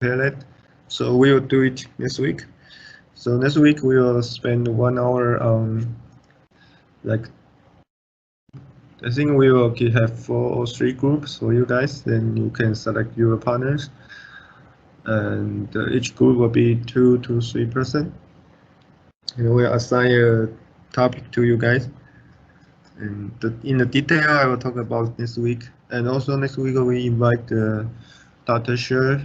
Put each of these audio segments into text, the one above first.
prepare that. So we will do it next week. So next week we will spend 1 hour on, like, I think we will have 4 or 3 groups for you guys. Then you can select your partners, and each group will be 2 to 3 person. And we'll assign a topic to you guys. And in the detail, I will talk about next week. And also next week we invite Dr. Sher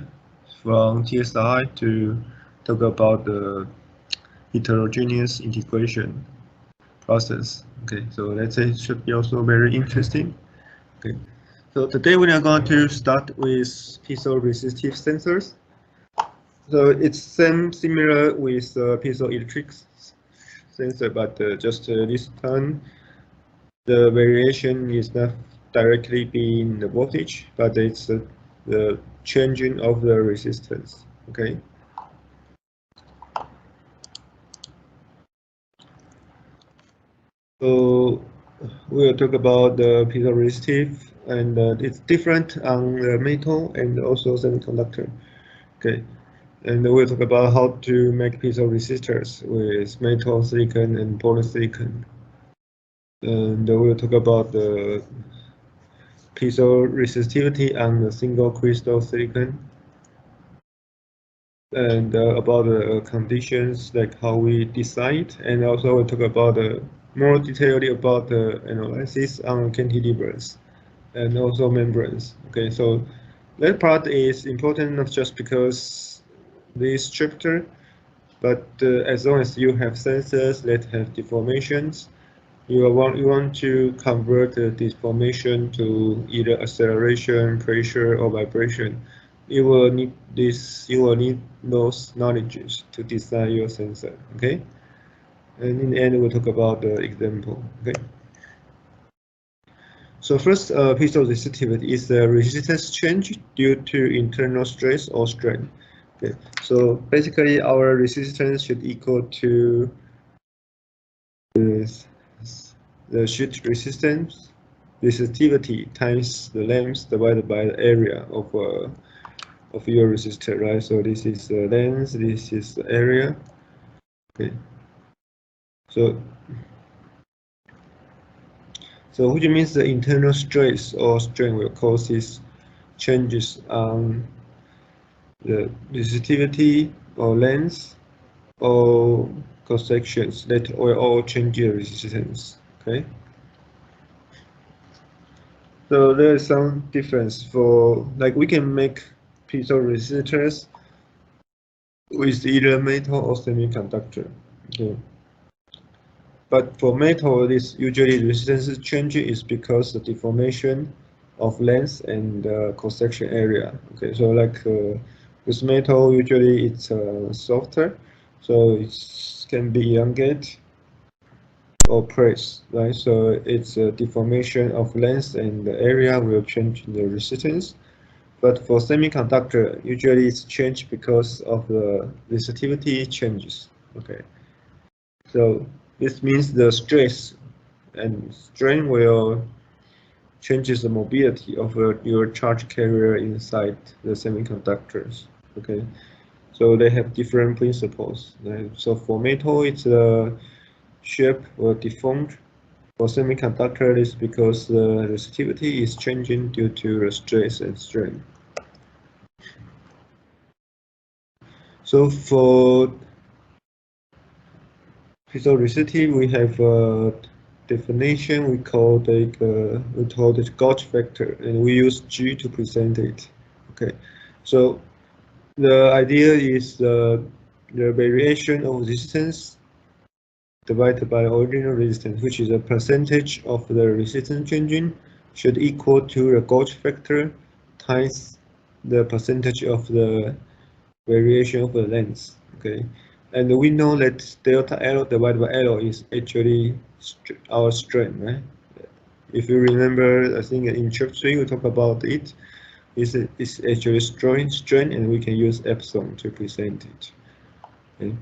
from TSI to talk about the heterogeneous integration process. Okay, so let's say it should be also very interesting. Okay, so today we are going to start with piezoresistive sensors. So it's similar with piezoelectric sensor, but just this time the variation is not directly being the voltage, but it's the changing of the resistance. Okay. So we'll talk about the piezoresistive, and it's different on the metal and also semiconductor. Okay, and we'll talk about how to make piezoresistors with metal, silicon, and polysilicon. And we'll talk about the piezoresistivity on the single crystal silicon, and about the conditions, like how we decide, and also we'll talk about more detailed about the analysis on cantilevers and also membranes. Okay, so that part is important not just because this chapter, but as long as you have sensors that have deformations, you want to convert the deformation to either acceleration, pressure, or vibration. You will need this. You will need those knowledges to design your sensor. Okay, and in the end, we'll talk about the example. Okay. So first, piezoresistivity is the resistance change due to internal stress or strain. Okay. So basically, our resistance should equal to the sheet resistivity times the length divided by the area of your resistor, right? So this is the length, this is the area. Okay. So which means the internal stress or strain will cause these changes on the resistivity or length or cross sections that will all change the resistance. Okay. So there is some difference for, like, we can make piezoresistors with either metal or semiconductor. Okay. But for metal, this usually resistance change is because the deformation of length and cross-section area. Okay, so like with metal, usually it's softer, so it can be elongated or pressed, right? So it's a deformation of length and the area will change the resistance. But for semiconductor, usually it's changed because of the resistivity changes. Okay, so this means the stress and strain will changes the mobility of your charge carrier inside the semiconductors. Okay, so they have different principles. Right? So for metal, it's a shape or deformed. For semiconductor, it's because the resistivity is changing due to the stress and strain. So for piezoresistivity, we have a definition we call it gauge factor, and we use G to present it. Okay, so the idea is the variation of resistance divided by original resistance, which is a percentage of the resistance changing, should equal to the gauge factor times the percentage of the variation of the length. Okay, and we know that delta L divided by L is actually our strain, right? If you remember, I think in chapter 3 we talk about it. It's actually strain, and we can use epsilon to present it. Okay.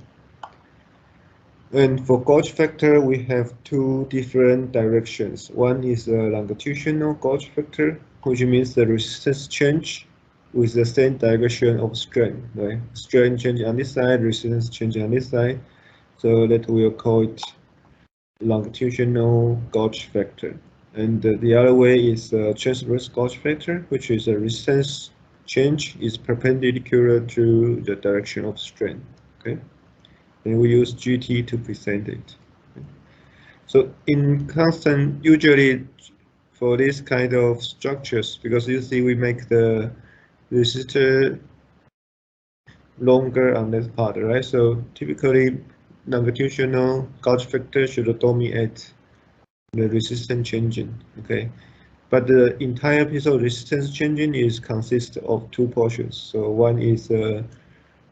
And for gauge factor, we have two different directions. One is a longitudinal gauge factor, which means the resistance change with the same direction of strain, right? Strain changing on this side, resistance changing on this side. So that we'll call it longitudinal gauge factor. And the other way is transverse gauge factor, which is a resistance change is perpendicular to the direction of strain. Okay, and we use GT to present it. So in constant, usually for this kind of structures, because you see we make the resistor longer on this part, right? So typically longitudinal gauge factor should dominate the resistance changing, okay? But the entire piezo resistance changing is consists of two portions. So one is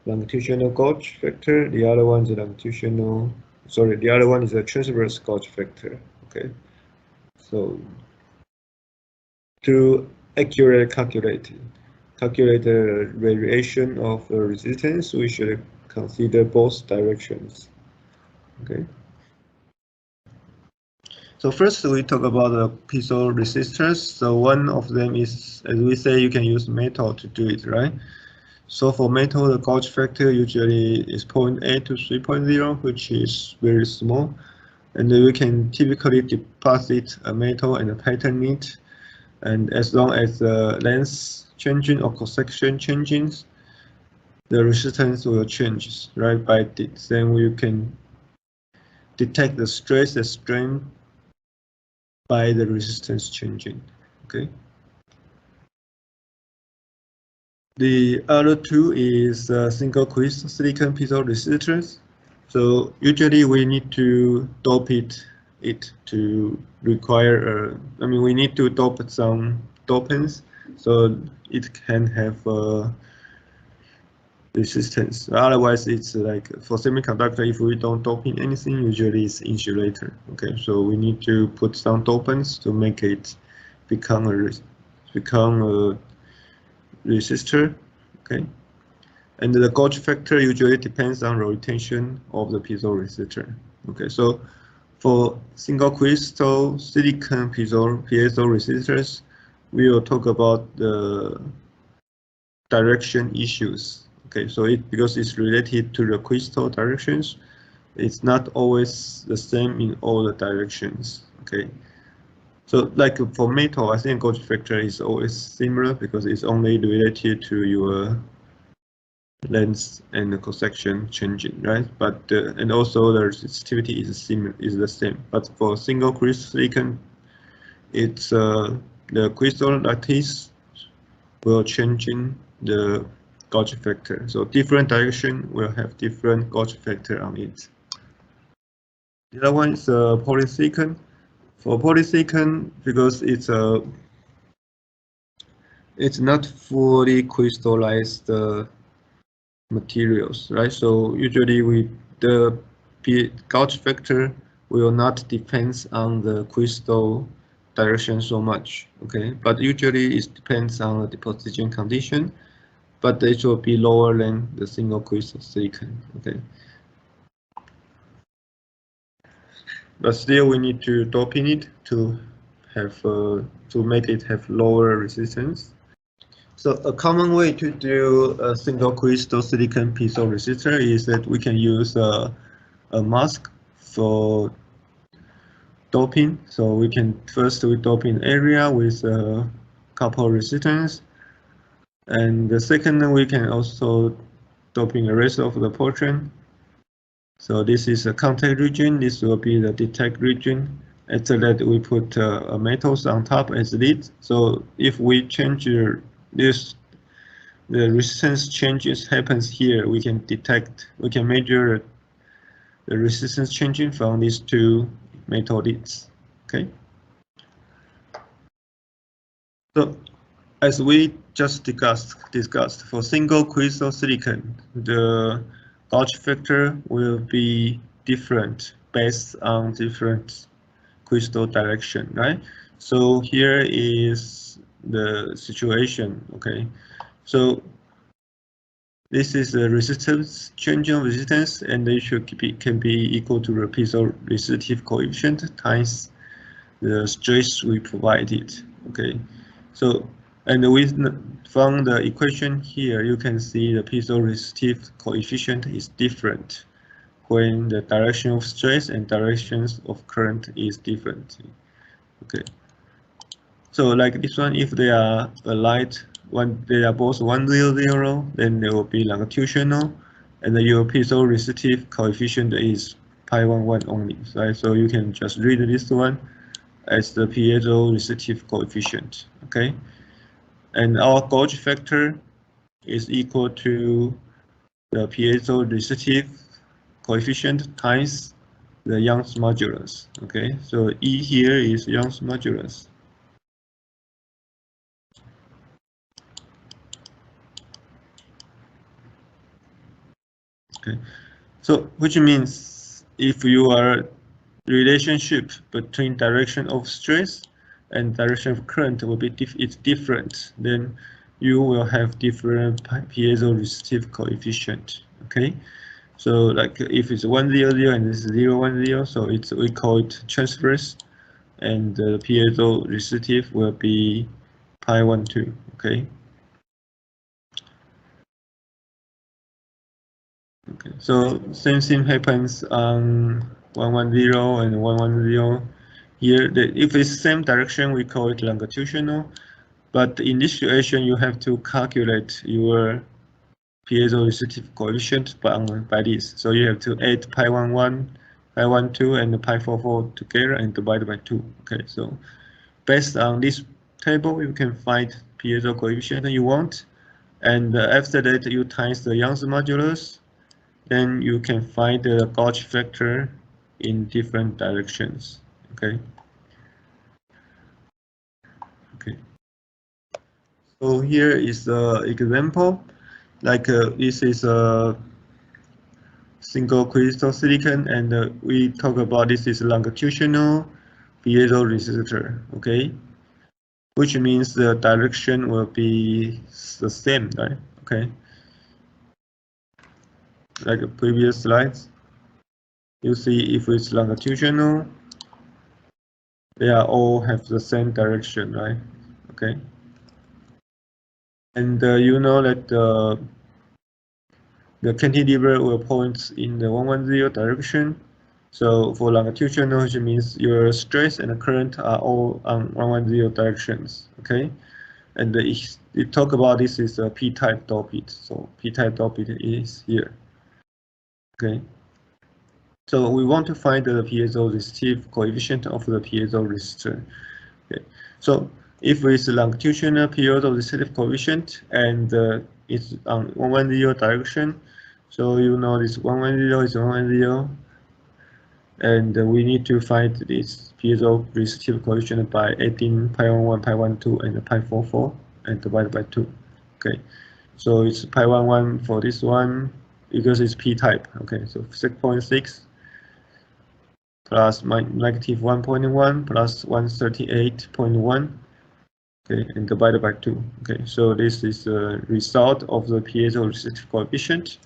longitudinal gauge factor, the other one is the other one is a transverse gauge factor, okay? So to accurately calculate the variation of the resistance, we should consider both directions, okay? So first we talk about the piezo resistors. So one of them is, as we say, you can use metal to do it, right? So for metal, the gauge factor usually is 0.8 to 3.0, which is very small. And we can typically deposit a metal and a pattern it. And as long as the length changing or cross-section changes, the resistance will change, right? By then we can detect the stress and strain by the resistance changing, okay? The other two is single crystal silicon piezo resistors. So usually we need to dope it to require, we need to dope some dopants so it can have resistance. Otherwise, it's like for semiconductor, if we don't dope in anything, usually it's insulator. Okay, so we need to put some dopants to make it become a resistor. Okay, and the gauge factor usually depends on rotation of the piezo resistor. Okay, so for single crystal silicon piezo resistors, we will talk about the direction issues. Okay, so because it's related to the crystal directions, it's not always the same in all the directions. Okay, so like for metal, I think gauge factor is always similar because it's only related to your length and the cross-section changing, right? But and also the resistivity is the same. But for single crystal silicon, it's the crystal lattice will changing the gauge factor. So different direction will have different gauge factor on it. The other one is polysilicon. For polysilicon, because it's not fully crystallized materials, right? So usually the gauge factor will not depend on the crystal direction so much, okay? But usually it depends on the deposition condition, but it will be lower than the single crystal silicon, okay? But still we need to doping it to have to make it have lower resistance. So a common way to do a single crystal silicon piezo resistor is that we can use a mask for doping. So we can first we doping area with a couple resistance, and the second we can also doping the rest of the portion. So this is a contact region. This will be the detect region. After that, we put metals on top as lead. So if we change this, the resistance changes happens here. We can measure the resistance changing from these two metal leads. Okay. So as we just discussed for single crystal silicon, the gauge factor will be different based on different crystal direction, right? So here is the situation, okay? So this is the resistance, change of resistance, and they can be equal to the piezo resistive coefficient times the stress we provided, okay? So And from the equation here, you can see the piezoresistive coefficient is different when the direction of stress and directions of current is different. Okay. So like this one, if they are alike, they are both 100, then they will be longitudinal, and your piezoresistive coefficient is pi11 only, right? So you can just read this one as the piezoresistive coefficient, okay? And our gauge factor is equal to the piezoresistive coefficient times the Young's modulus, okay? So E here is Young's modulus. Okay, so which means if your relationship between direction of stress and direction of current will be it's different, then you will have different piezoresistive coefficient. Okay, so like if it's 100 and this is 010, so we call it transverse, and the piezoresistive will be pi12. Okay. Okay, so same thing happens on 110 and 110. Here, if it's same direction, we call it longitudinal. But in this situation, you have to calculate your piezoresistive coefficient by this. So you have to add pi11, pi12, and pi44 together and divide by 2. Okay, so based on this table, you can find piezo coefficient you want. And after that, you times the Young's modulus. Then you can find the gauge factor in different directions. Okay. Okay. So here is the example. Like this is a single crystal silicon, and we talk about this is longitudinal piezoresistor. Okay, which means the direction will be the same, right? Okay. Like the previous slides, you see if it's longitudinal, they are all have the same direction, right? Okay. And you know that the cantilever will point in the 110 direction. So for longitudinal, which means your stress and the current are all on 110 directions. Okay. And you talk about this is a p-type doped. So p-type doped is here. Okay. So we want to find the piezoresistive coefficient of the piezoresistor. Okay. So if it's longitudinal piezoresistive coefficient and it's on 110 direction, so you know this 110 is 110, and we need to find this piezoresistive coefficient by adding pi11, pi12, and pi44 and divide by 2. Okay, so it's pi11 for this one because it's p-type. Okay, so 6.6 plus negative 1.1 plus 138.1. Okay, and divided by 2. Okay, so this is the result of the piezoresistive coefficient.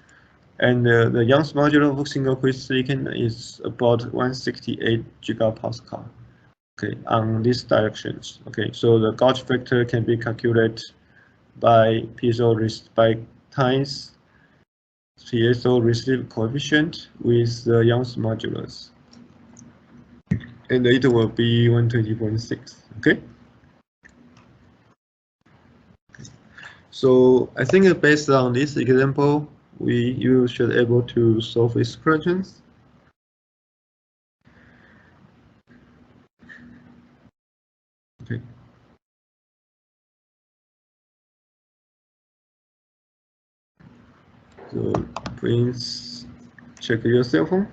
And the Young's modulus of single crystal silicon is about 168 gigapascal. Okay, on these directions. Okay, so the gauge factor can be calculated by times piezoresistive coefficient with the Young's modulus, and it will be 120.6. Okay. So I think based on this example, you should able to solve these questions. Okay. So please check your cell phone.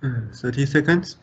30 seconds.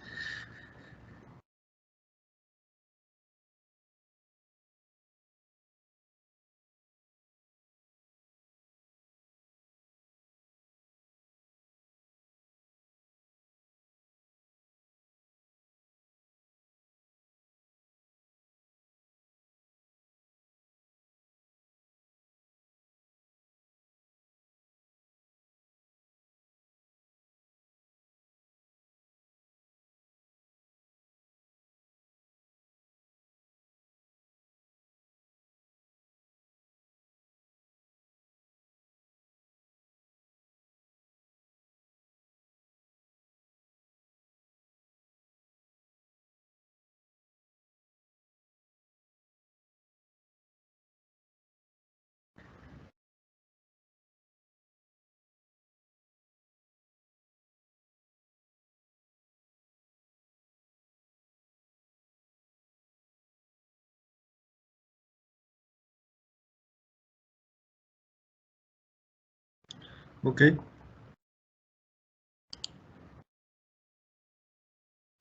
Okay.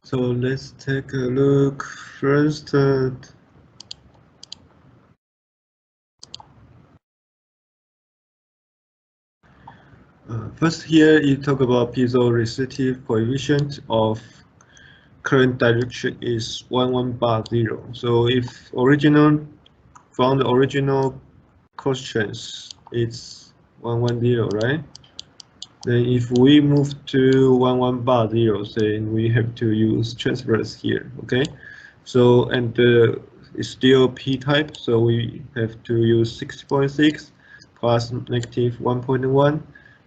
So let's take a look first. First here you talk about piezo-resistive coefficient of current direction is 1 bar 0. So if from the original questions it's 110, right? Then if we move to 1 bar 0, then we have to use transverse here, okay? So and it's still p-type, so we have to use 60.6 plus negative 1.1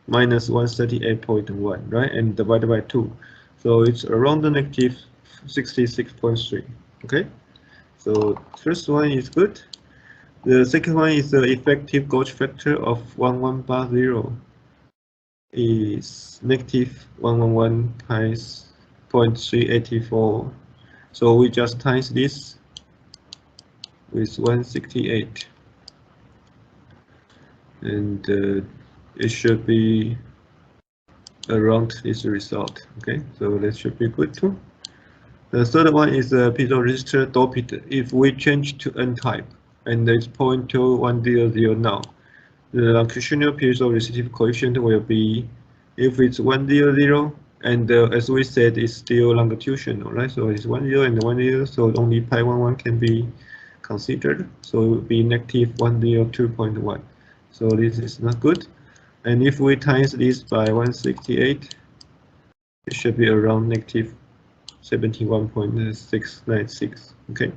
minus 138.1, right? And divided by 2. So it's around the negative 66.3, okay? So first one is good. The second one is the effective gauge factor of 1 bar 0 is negative 111 times 0.384. So we just times this with 168, and it should be around this result. Okay, so that should be good too. The third one is the piezoresistor doped. If we change to N-type, and it's 0.2100 now, the longitudinal piezoresistive coefficient will be, if it's 100, and as we said, it's still longitudinal, right? So it's 10 and 10, so only pi 11 can be considered. So it will be negative 102.1. So this is not good. And if we times this by 168, it should be around negative 71.696. Okay.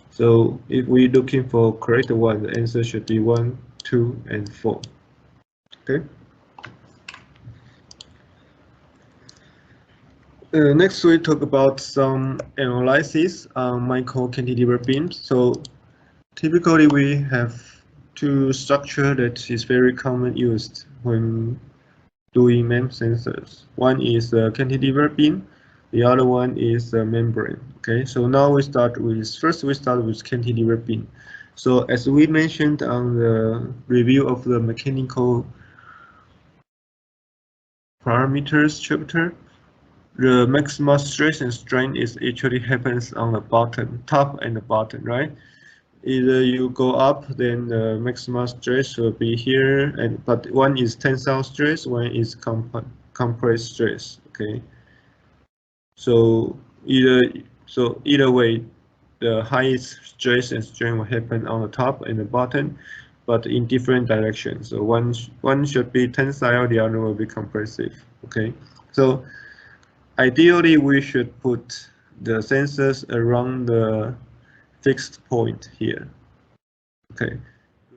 So if we're looking for correct one, the answer should be 1, 2, and 4. Okay. Next, we talk about some analysis on micro-cantilever beams. So typically, we have two structures that is very common used when doing MEMS sensors. One is a cantilever beam, the other one is a membrane. Okay, so now we start with cantilever beam. So as we mentioned on the review of the mechanical parameters chapter, the maximum stress and strain is actually happens on the bottom, top and the bottom, right? Either you go up, then the maximum stress will be here, but one is tensile stress, one is compressed stress. Okay, so either way, the highest stress and strain will happen on the top and the bottom, but in different directions. So one should be tensile, the other will be compressive. Okay, so ideally we should put the sensors around the fixed point here. Okay,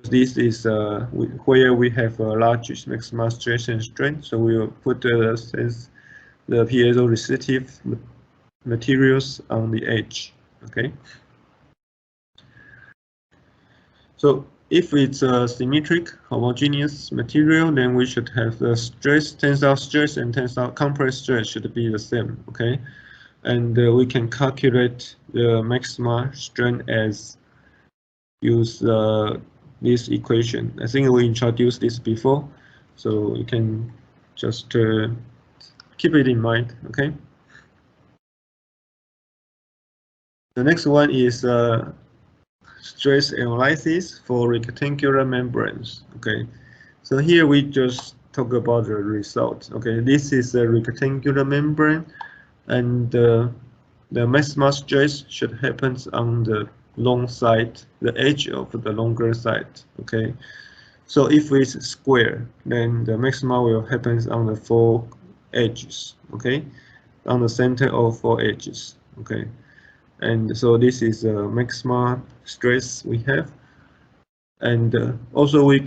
this is where we have a large maximum stress and strain, so we will put the piezoresistive materials on the edge. Okay, so if it's a symmetric homogeneous material, then we should have the tensile stress and tensile compressed stress should be the same. Okay, and we can calculate the maximum strain as use this equation. I think we introduced this before, so you can just keep it in mind. Okay. The next one is stress analysis for rectangular membranes. Okay, so here we just talk about the result. Okay, this is a rectangular membrane, and the maximum stress should happen on the long side, the edge of the longer side. Okay, so if it's square, then the maximum will happen on the 4 edges. Okay, on the center of 4 edges. Okay. And so this is a maximum stress we have, and also we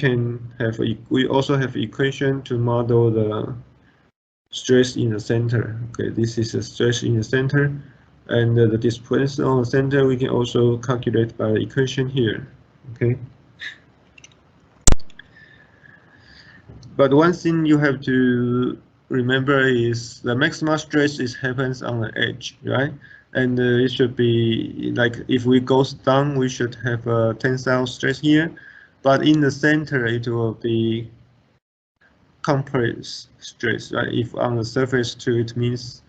also have equation to model the stress in the center. Okay, this is a stress in the center, and the displacement on the center we can also calculate by the equation here. Okay, but one thing you have to remember is the maximum stress happens on the edge, right? And it should be like if we go down, we should have a tensile stress here, but in the center it will be compressed stress, right? If on the surface too, it means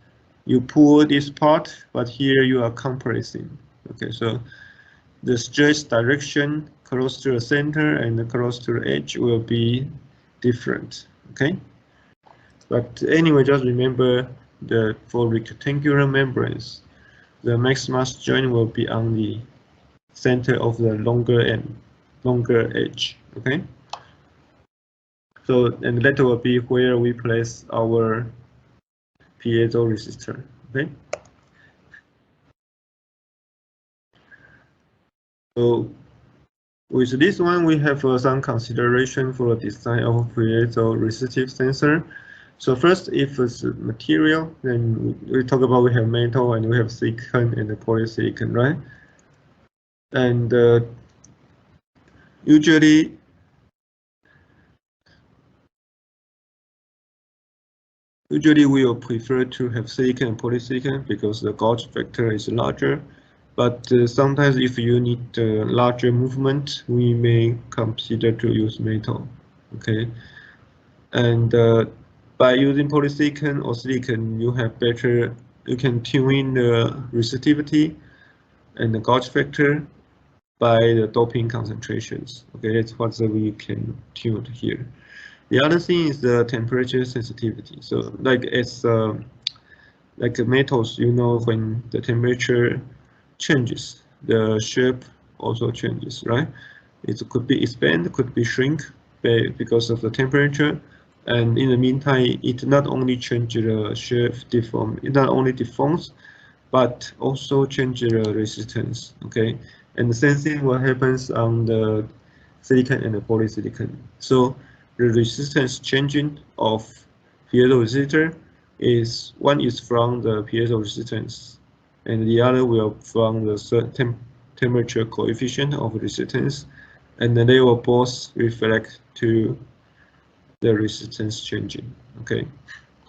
you pull this part, but here you are compressing. Okay, so the stress direction close to the center and close to the edge will be different. Okay, but anyway, just remember that for rectangular membranes, the maximum strain will be on the center of the longer edge. Okay. So, and that will be where we place our piezo resistor. Okay. So, with this one, we have some consideration for the design of piezo resistive sensor. So first, if it's material, then we talk about we have metal and we have silicon and polysilicon, right? And usually we will prefer to have silicon and polysilicon because the gauge factor is larger. But sometimes if you need larger movement, we may consider to use metal. Okay, and by using polysilicon or silicon, you can tune in the resistivity and the gauge factor by the doping concentrations. Okay, that's what we can tune here. The other thing is the temperature sensitivity. So like metals, you know, when the temperature changes, the shape also changes, right? It could be expand, could be shrink because of the temperature. And in the meantime, it not only changes the shape it not only deforms, but also changes the resistance. Okay, and the same thing will happen on the silicon and the polysilicon. So the resistance changing of piezo resistor is one is from the piezo resistance, and the other will from the temperature coefficient of resistance, and then they will both reflect to the resistance changing. Okay,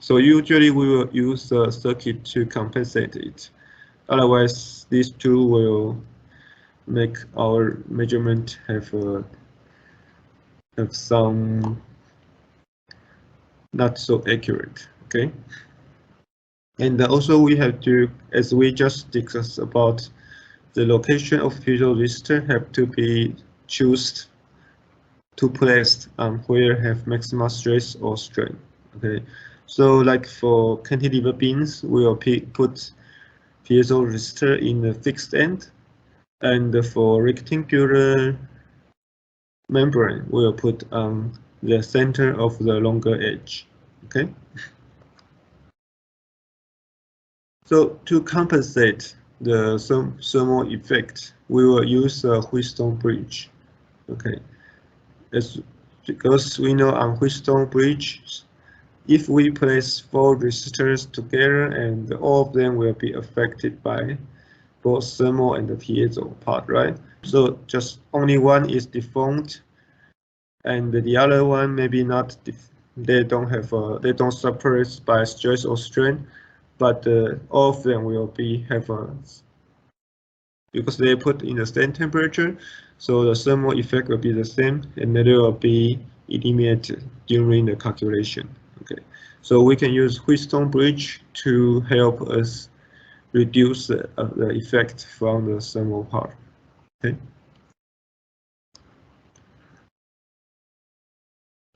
so usually we will use the circuit to compensate it. Otherwise, these two will make our measurement have some not so accurate. Okay, and also we have to, as we just discussed about, the location of piezo resistor have to be chosen to place on where have maximum stress or strain. Okay, so like for cantilever beams, we will put piezo resistor in the fixed end, and for rectangular membrane, we will put on the center of the longer edge. Okay. So to compensate the thermal effect, we will use a Wheatstone bridge. Okay. Because we know on Wheatstone bridge, if we place 4 resistors together, and all of them will be affected by both thermal and the piezo part, right? So just only one is deformed, and the other one maybe not. They don't suffer by stress or strain, but all of them will have because they put in the same temperature, so the thermal effect will be the same, and they will be eliminated during the calculation. Okay, So we can use Wheatstone bridge to help us reduce the effect from the thermal part. Okay.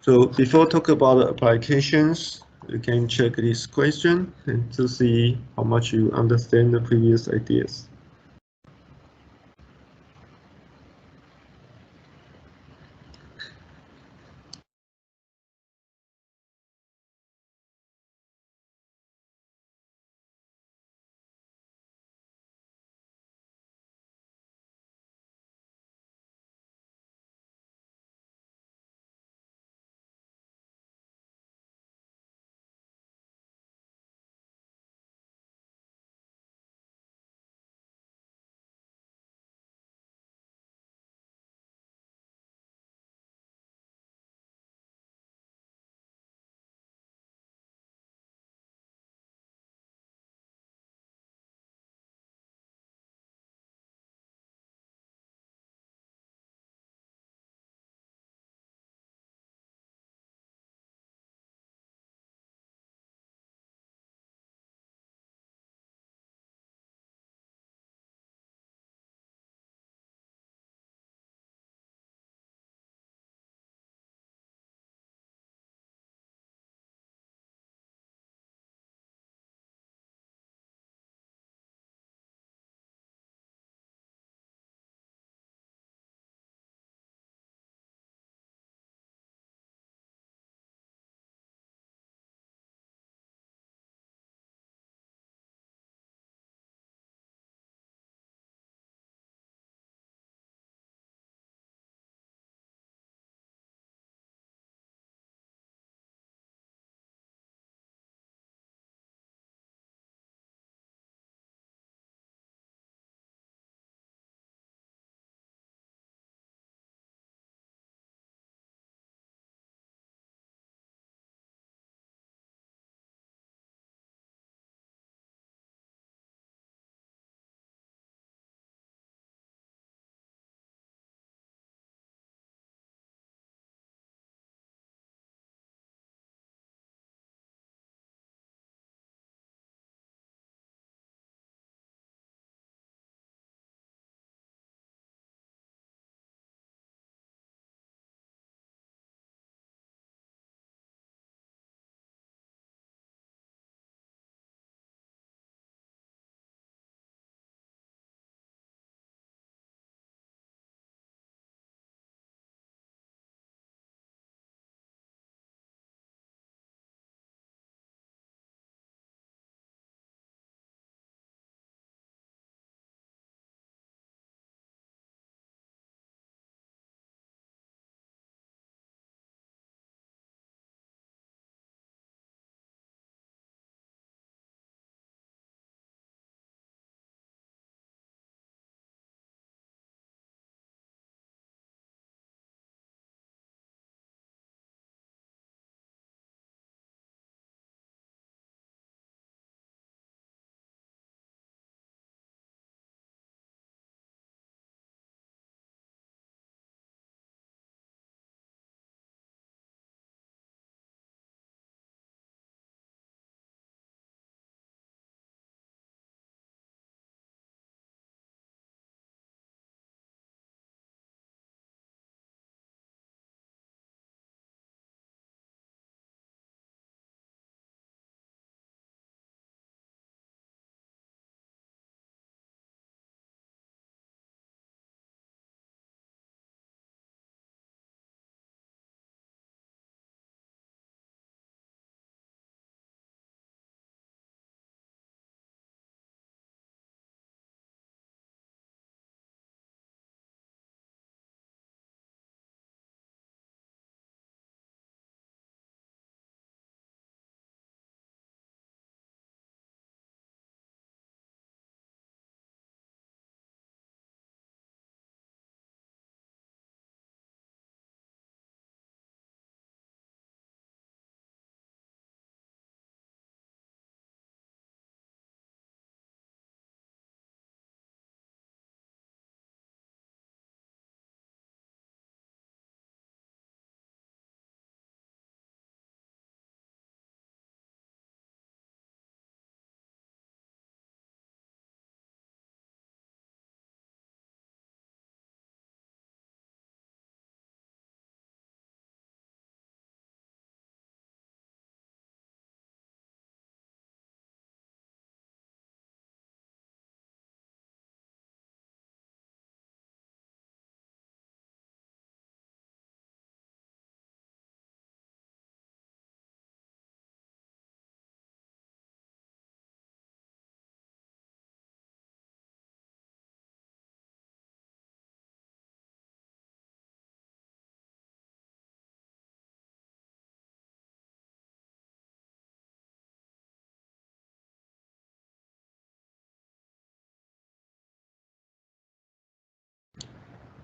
So before talk about the applications, you can check this question and to see how much you understand the previous ideas.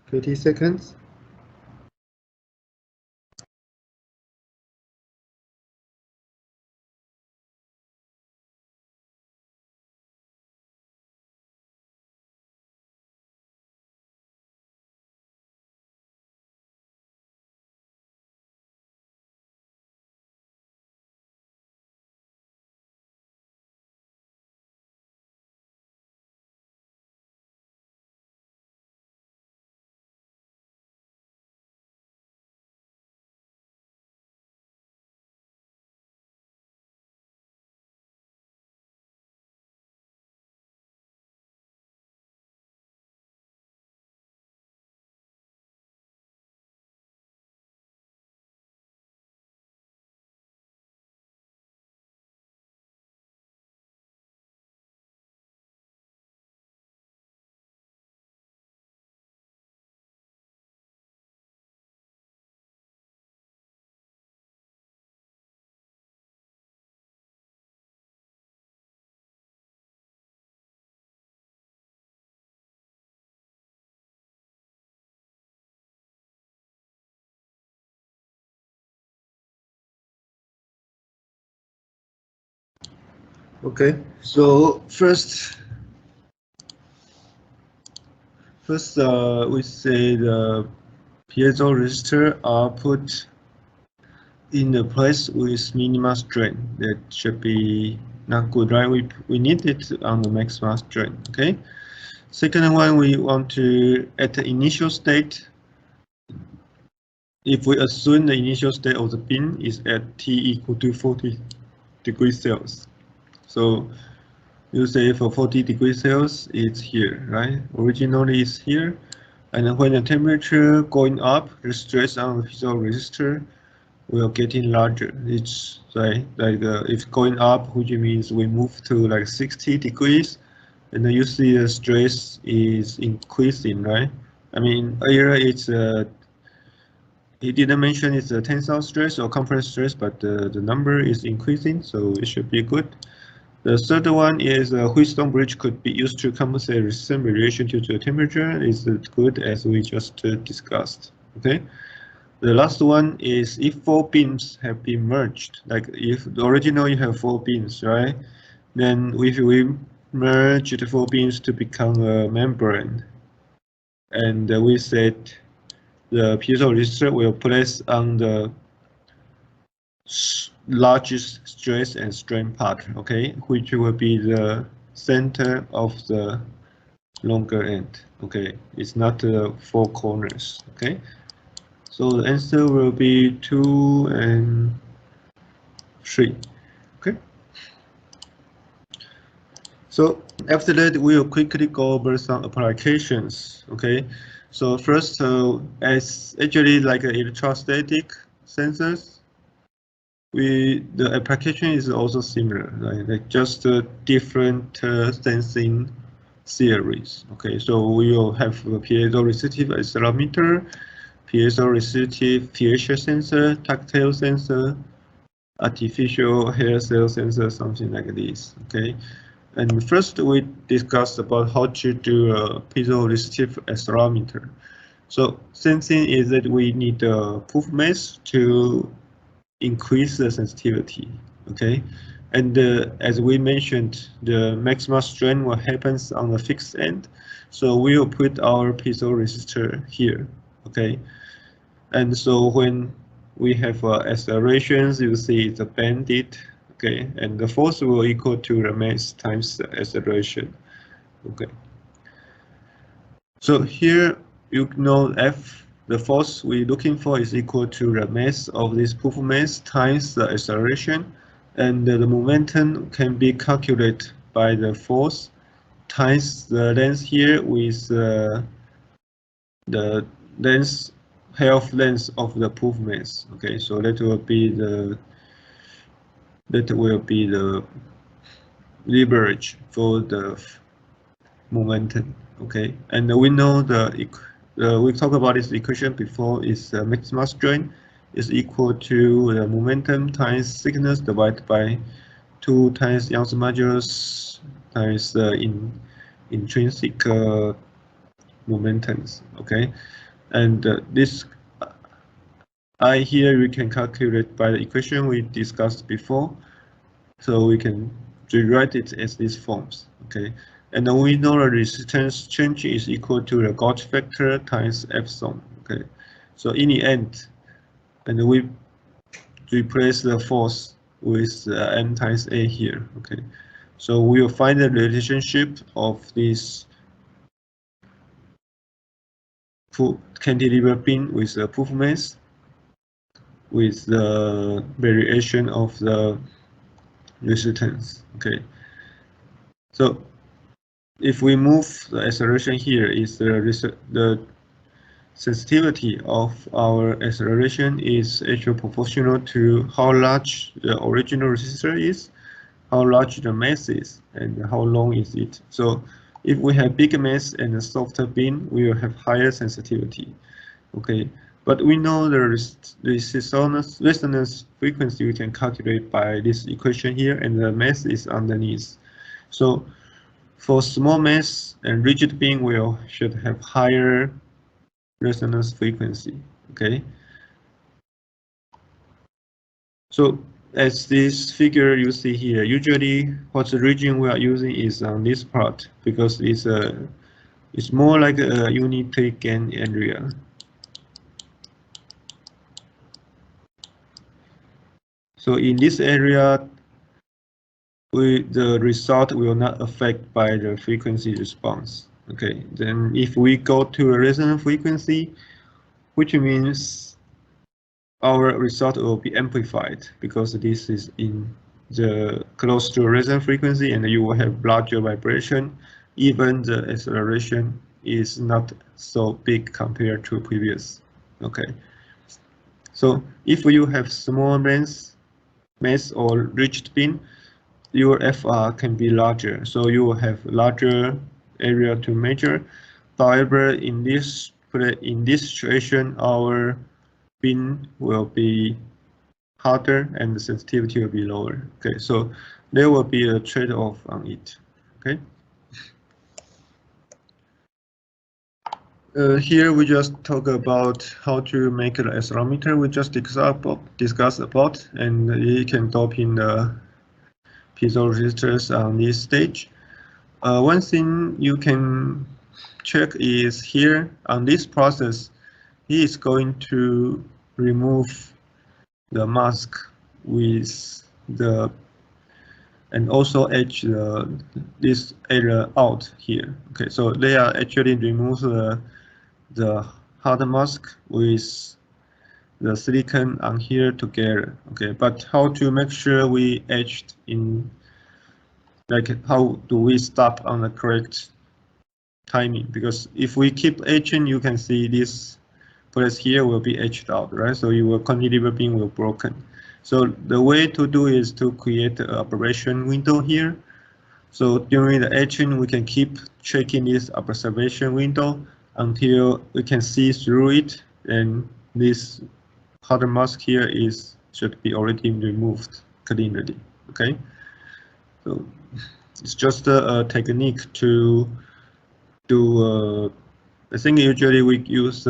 20 seconds. Okay, so first we say the piezo resistor are put in the place with minimum strain. That should be not good, right? We need it on the maximum strain. Okay. Second one, we want to at the initial state. If we assume the initial state of the beam is at T equal to 40 degrees Celsius, so you say for 40 degrees Celsius, it's here, right? Originally it's here, and when the temperature going up, the stress on the piezo resistor will getting larger. It's like it's going up, which means we move to like 60 degrees, and then you see the stress is increasing, right? I mean, earlier it's he didn't mention it's a tensile stress or compressive stress, but the number is increasing, so it should be good. The third one is Wheatstone bridge could be used to compensate resistance variation due to the temperature. Is good as we just discussed. Okay. The last one is if 4 beams have been merged, like if the original you have 4 beams, right? Then if we merge the 4 beams to become a membrane, and we said the piezo resistor will place on the largest stress and strain part, okay, which will be the center of the longer end. Okay, it's not the 4 corners. Okay, so the answer will be 2 and 3. Okay, so after that we will quickly go over some applications. Okay, so first as actually like electrostatic sensors, the application is also similar, right? Like just different sensing series. Okay, so we will have a piezo-resistive accelerometer, piezo-resistive pressure sensor, tactile sensor, artificial hair cell sensor, something like this. Okay, and first we discussed about how to do a piezo-resistive accelerometer. So sensing is that we need a proof mass to increase the sensitivity, okay? And as we mentioned, the maximum strain will happen on the fixed end, so we will put our piezo resistor here, okay? And so when we have accelerations, you see it's a banded, okay? And the force will equal to the mass times the acceleration, okay? So here you know F. The force we're looking for is equal to the mass of this proof mass times the acceleration, and the momentum can be calculated by the force times the length here with the length, half length of the proof mass. Okay, so that will be the leverage for the momentum. Okay, and we know we talked about this equation before. Is maximum strain is equal to the momentum times thickness divided by 2 times Young's modulus times the intrinsic momentums. Okay, and this I here we can calculate by the equation we discussed before, so we can rewrite it as these forms. Okay, and then we know the resistance change is equal to the gauge factor times epsilon. Okay, so in the end, and we replace the force with m times a here. Okay, so we will find the relationship of this cantilever beam with the proof mass with the variation of the resistance. Okay, so if we move the acceleration here, is the sensitivity of our acceleration is actually proportional to how large the original resistor is, how large the mass is, and how long is it. So if we have big mass and a softer beam, we will have higher sensitivity. Okay, but we know the resonance frequency we can calculate by this equation here, and the mass is underneath. So for small mass and rigid beam, should have higher resonance frequency. Okay, so as this figure you see here, usually what the region we are using is on this part because it's more like a unitary gain area. So in this area, the result will not affect by the frequency response. Okay, then if we go to a resonant frequency, which means our result will be amplified because this is in the close to resonant frequency, and you will have larger vibration. Even the acceleration is not so big compared to previous. Okay, so if you have small mass or rigid beam, your FR can be larger, so you will have larger area to measure. However, in this situation, our beam will be harder and the sensitivity will be lower. Okay, so there will be a trade-off on it. Okay. Here we just talk about how to make an accelerometer. We just discuss about, and you can dope in the piezo resistors on this stage. One thing you can check is here on this process, he is going to remove the mask with the and also etch this area out here. Okay, so they are actually remove the hard mask with the silicon on here together. Okay, but how to make sure we etched in, like how do we stop on the correct timing? Because if we keep etching, you can see this place here will be etched out, right? So your cantilever beam will broken. So the way to do is to create an observation window here. So during the etching, we can keep checking this observation window until we can see through it, and this hard mask here should be already removed cleanly. Okay, so it's just a technique to do. I think usually we use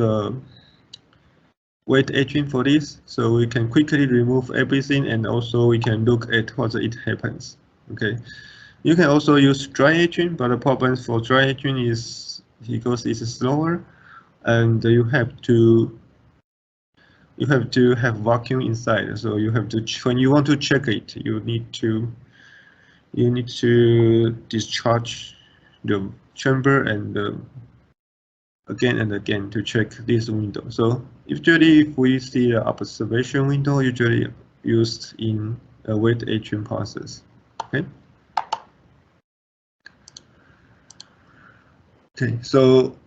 wet etching for this, so we can quickly remove everything, and also we can look at what it happens. Okay, you can also use dry etching, but the problem for dry etching is because it's slower, and you have to have vacuum inside. So you have to, when you want to check it, you need to discharge the chamber and again and again to check this window. So usually if we see the observation window, usually used in a wet etching process. Okay. Okay, so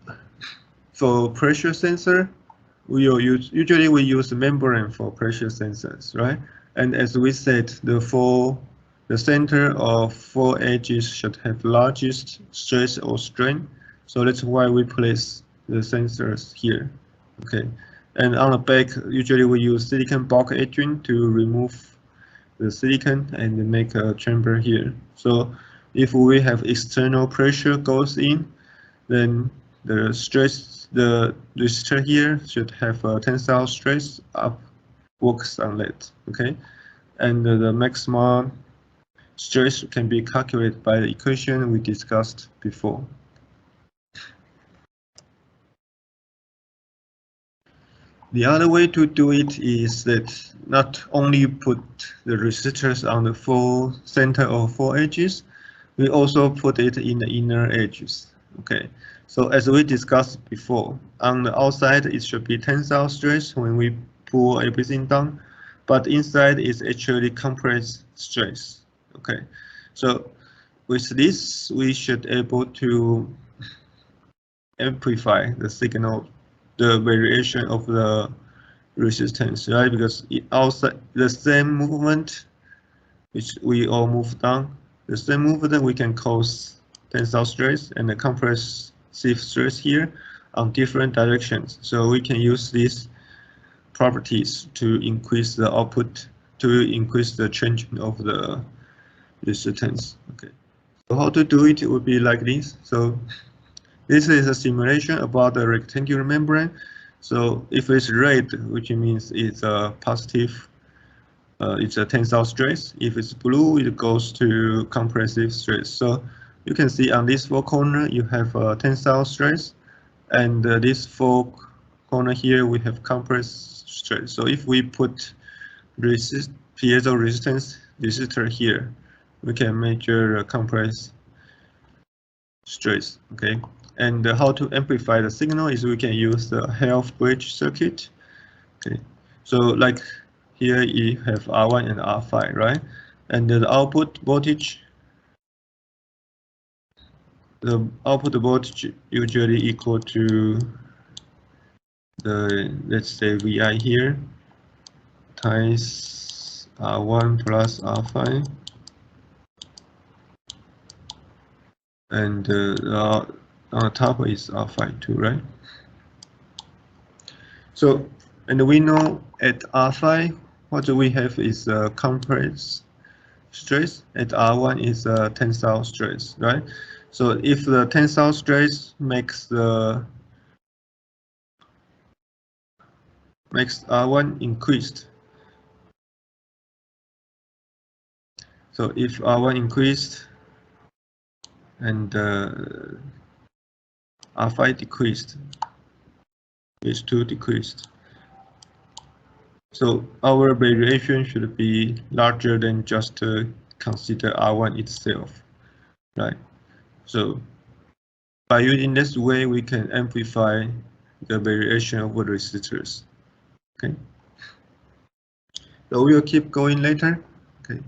for pressure sensor, usually we use membrane for pressure sensors, right? And as we said, the center of four edges should have largest stress or strain. So that's why we place the sensors here. Okay. And on the back, usually we use silicon bulk etching to remove the silicon and make a chamber here. So if we have external pressure goes in, then the stress, the resistor here should have a tensile stress up works on that. Okay, and the maximum stress can be calculated by the equation we discussed before. The other way to do it is that not only put the resistors on the full center or four edges, we also put it in the inner edges. Okay, so as we discussed before, on the outside it should be tensile stress when we pull everything down, but inside is actually compressed stress. Okay, so with this we should able to amplify the signal, the variation of the resistance, right? Because outside the same movement, which we all move down, the same movement we can cause tensile stress and the compressive stress here on different directions. So we can use these properties to increase the output, to increase the changing of the resistance. Okay. So how to do it would be like this. So this is a simulation about the rectangular membrane. So if it's red, which means it's a positive, it's a tensile stress. If it's blue, it goes to compressive stress. So you can see on this four corner, you have a tensile stress, and this four corner here, we have compressive stress. So if we put piezo resistance resistor here, we can measure compressed stress. Okay. And how to amplify the signal is we can use the half bridge circuit. Okay, so like here you have R1 and R5, right? And the output voltage, usually equal to the, let's say VI here times R1 plus R5, and on top is R5 too, right? So, and we know at R5, what we have is compressed stress. At R1 is tensile stress, right? So if the tensile stress makes R1 increased. So if R1 increased and R5 decreased, H2 decreased. So our variation should be larger than just consider R1 itself, right? So by using this way, we can amplify the variation of the resistors. Okay. So we will keep going later. Okay.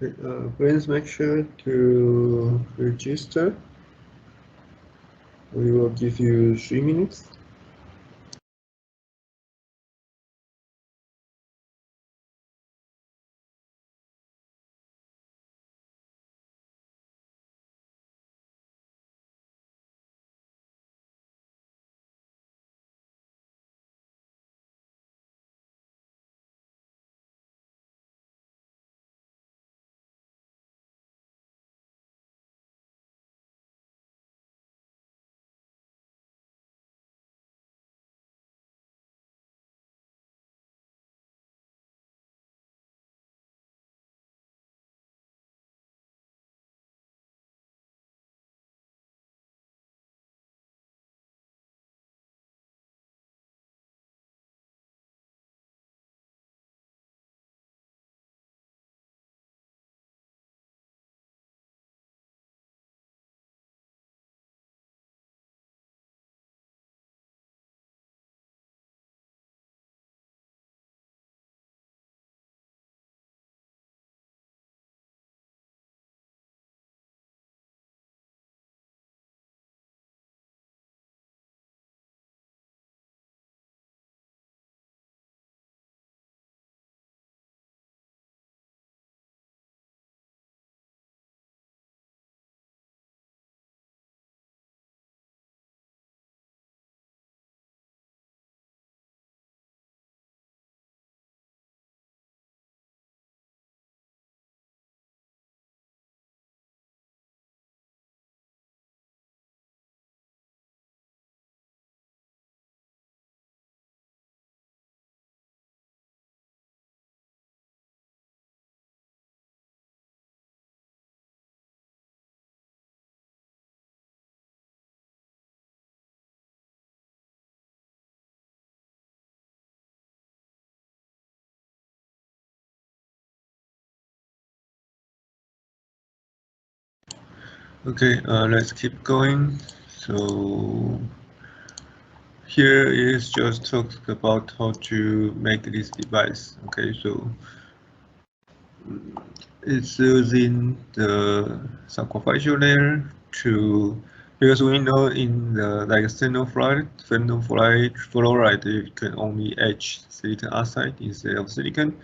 Okay, please make sure to register. We will give you 3 minutes. Okay, let's keep going. So here is just talk about how to make this device. Okay, so it's using the superficial layer to, because we know in the like fluoride you can only etch silicon oxide instead of silicon.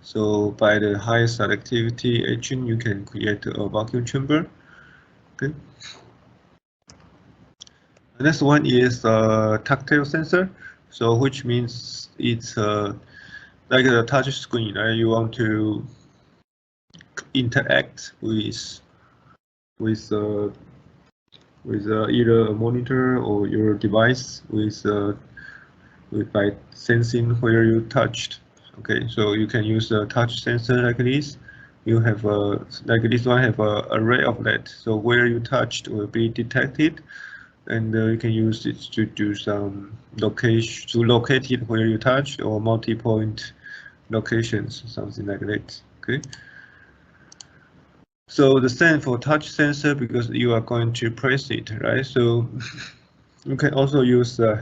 So by the high selectivity etching, you can create a vacuum chamber. Okay. The next one is a tactile sensor, so which means it's like a touch screen, right? You want to interact with either a monitor or your device by sensing where you touched. Okay, so you can use a touch sensor like this. You have a like this one have a array of that. So where you touched will be detected, and you can use it to do some location to locate it where you touched or multi-point locations, something like that. Okay. So the same for touch sensor because you are going to press it, right? So you can also use the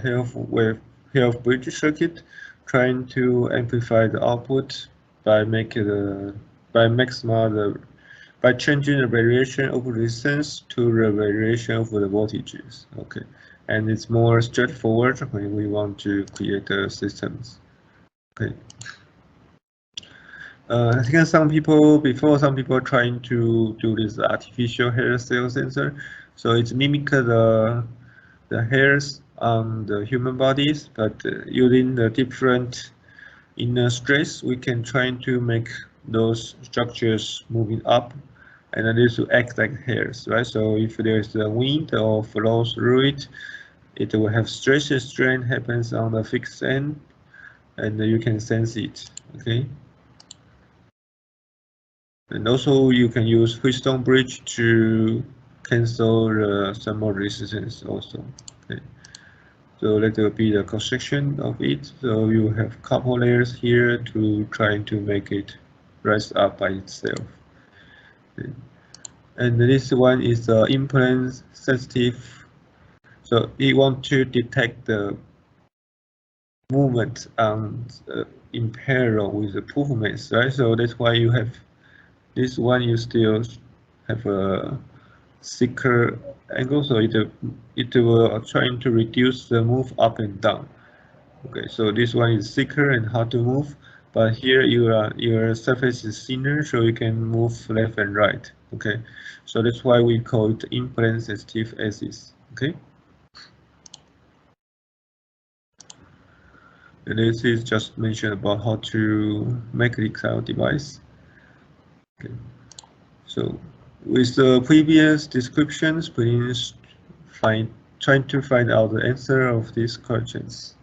half bridge circuit, trying to amplify the output by by changing the variation of resistance to the variation of the voltages. Okay, and it's more straightforward when we want to create the systems. Okay. I think some people trying to do this artificial hair cell sensor, so it's mimic the hairs on the human bodies, but using the different inner stress, we can try to make those structures moving up, and then this will act like hairs, right? So if there's a wind or flow through it, it will have stress and strain happens on the fixed end, and you can sense it. Okay. And also you can use Wheatstone bridge to cancel the thermal resistance also. Okay. So that will be the cross section of it. So you have couple layers here to try to make it rise up by itself. Okay. And this one is implant sensitive. So it want to detect the movement in parallel with the performance, right? So that's why you have this one you still have a thicker angle, so it will trying to reduce the move up and down. Okay, so this one is thicker and hard to move, but here your surface is thinner, so you can move left and right. Okay, so that's why we call it in-plane sensitive axis. Okay, and this is just mentioned about how to make this kind of device. Okay, so with the previous descriptions, please trying to find out the answer of these questions.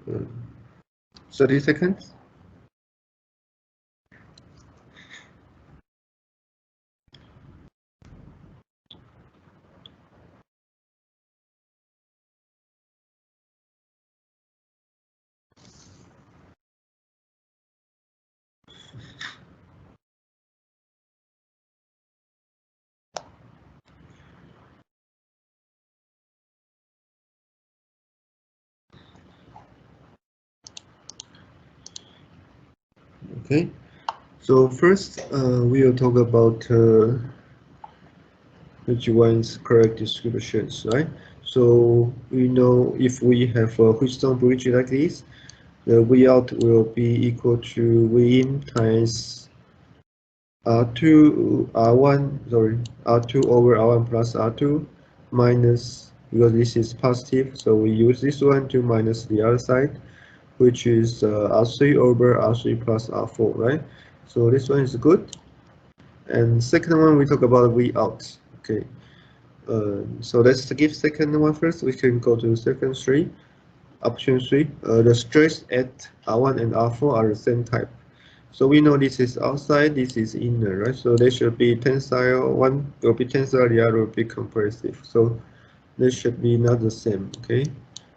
Uh, 30 seconds. Okay, so first we will talk about which one's correct distributions, right? So we know if we have a Wheatstone bridge like this, the V out will be equal to V in times R2 R1 sorry R2 over R1 plus R2 minus, because this is positive, so we use this one to minus the other side, which is R3 over R3 plus R4, right? So this one is good. And second one we talk about V out. Okay. So let's give second one first. We can go to second three. Option 3, the stress at R1 and R4 are the same type. So we know this is outside, this is inner, right? So they should be tensile, one will be tensile, the other will be compressive. So they should be not the same, okay?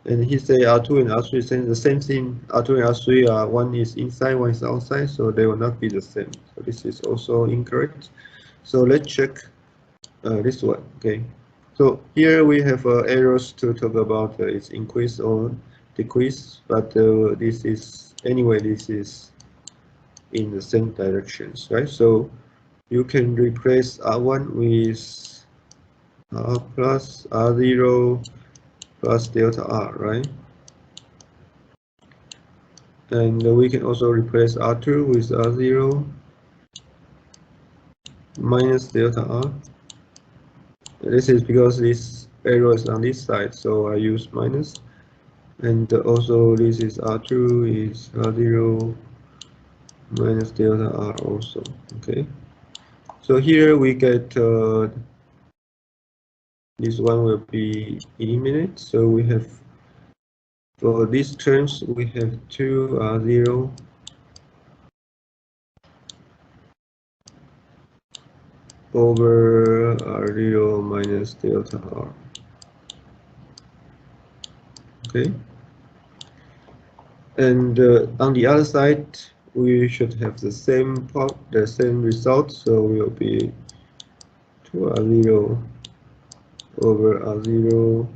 And he say R2 and R3 say the same thing. R2 and R3 one is inside, one is outside, so they will not be the same. So this is also incorrect. So let's check this one, okay? So here we have arrows to talk about its increase or decrease, but this is anyway, this is in the same directions, right? So you can replace R1 with R plus R0 plus delta R, right? And we can also replace R2 with R0 minus delta R. This is because this arrow is on this side, so I use minus. And also this is R2 is R0 minus delta R also, okay? So here we get this one will be eliminated. So we have, for these terms, we have 2 R0 over R0 minus delta R, okay? And on the other side, we should have the same part, the same result. So will be 2 R0 over R0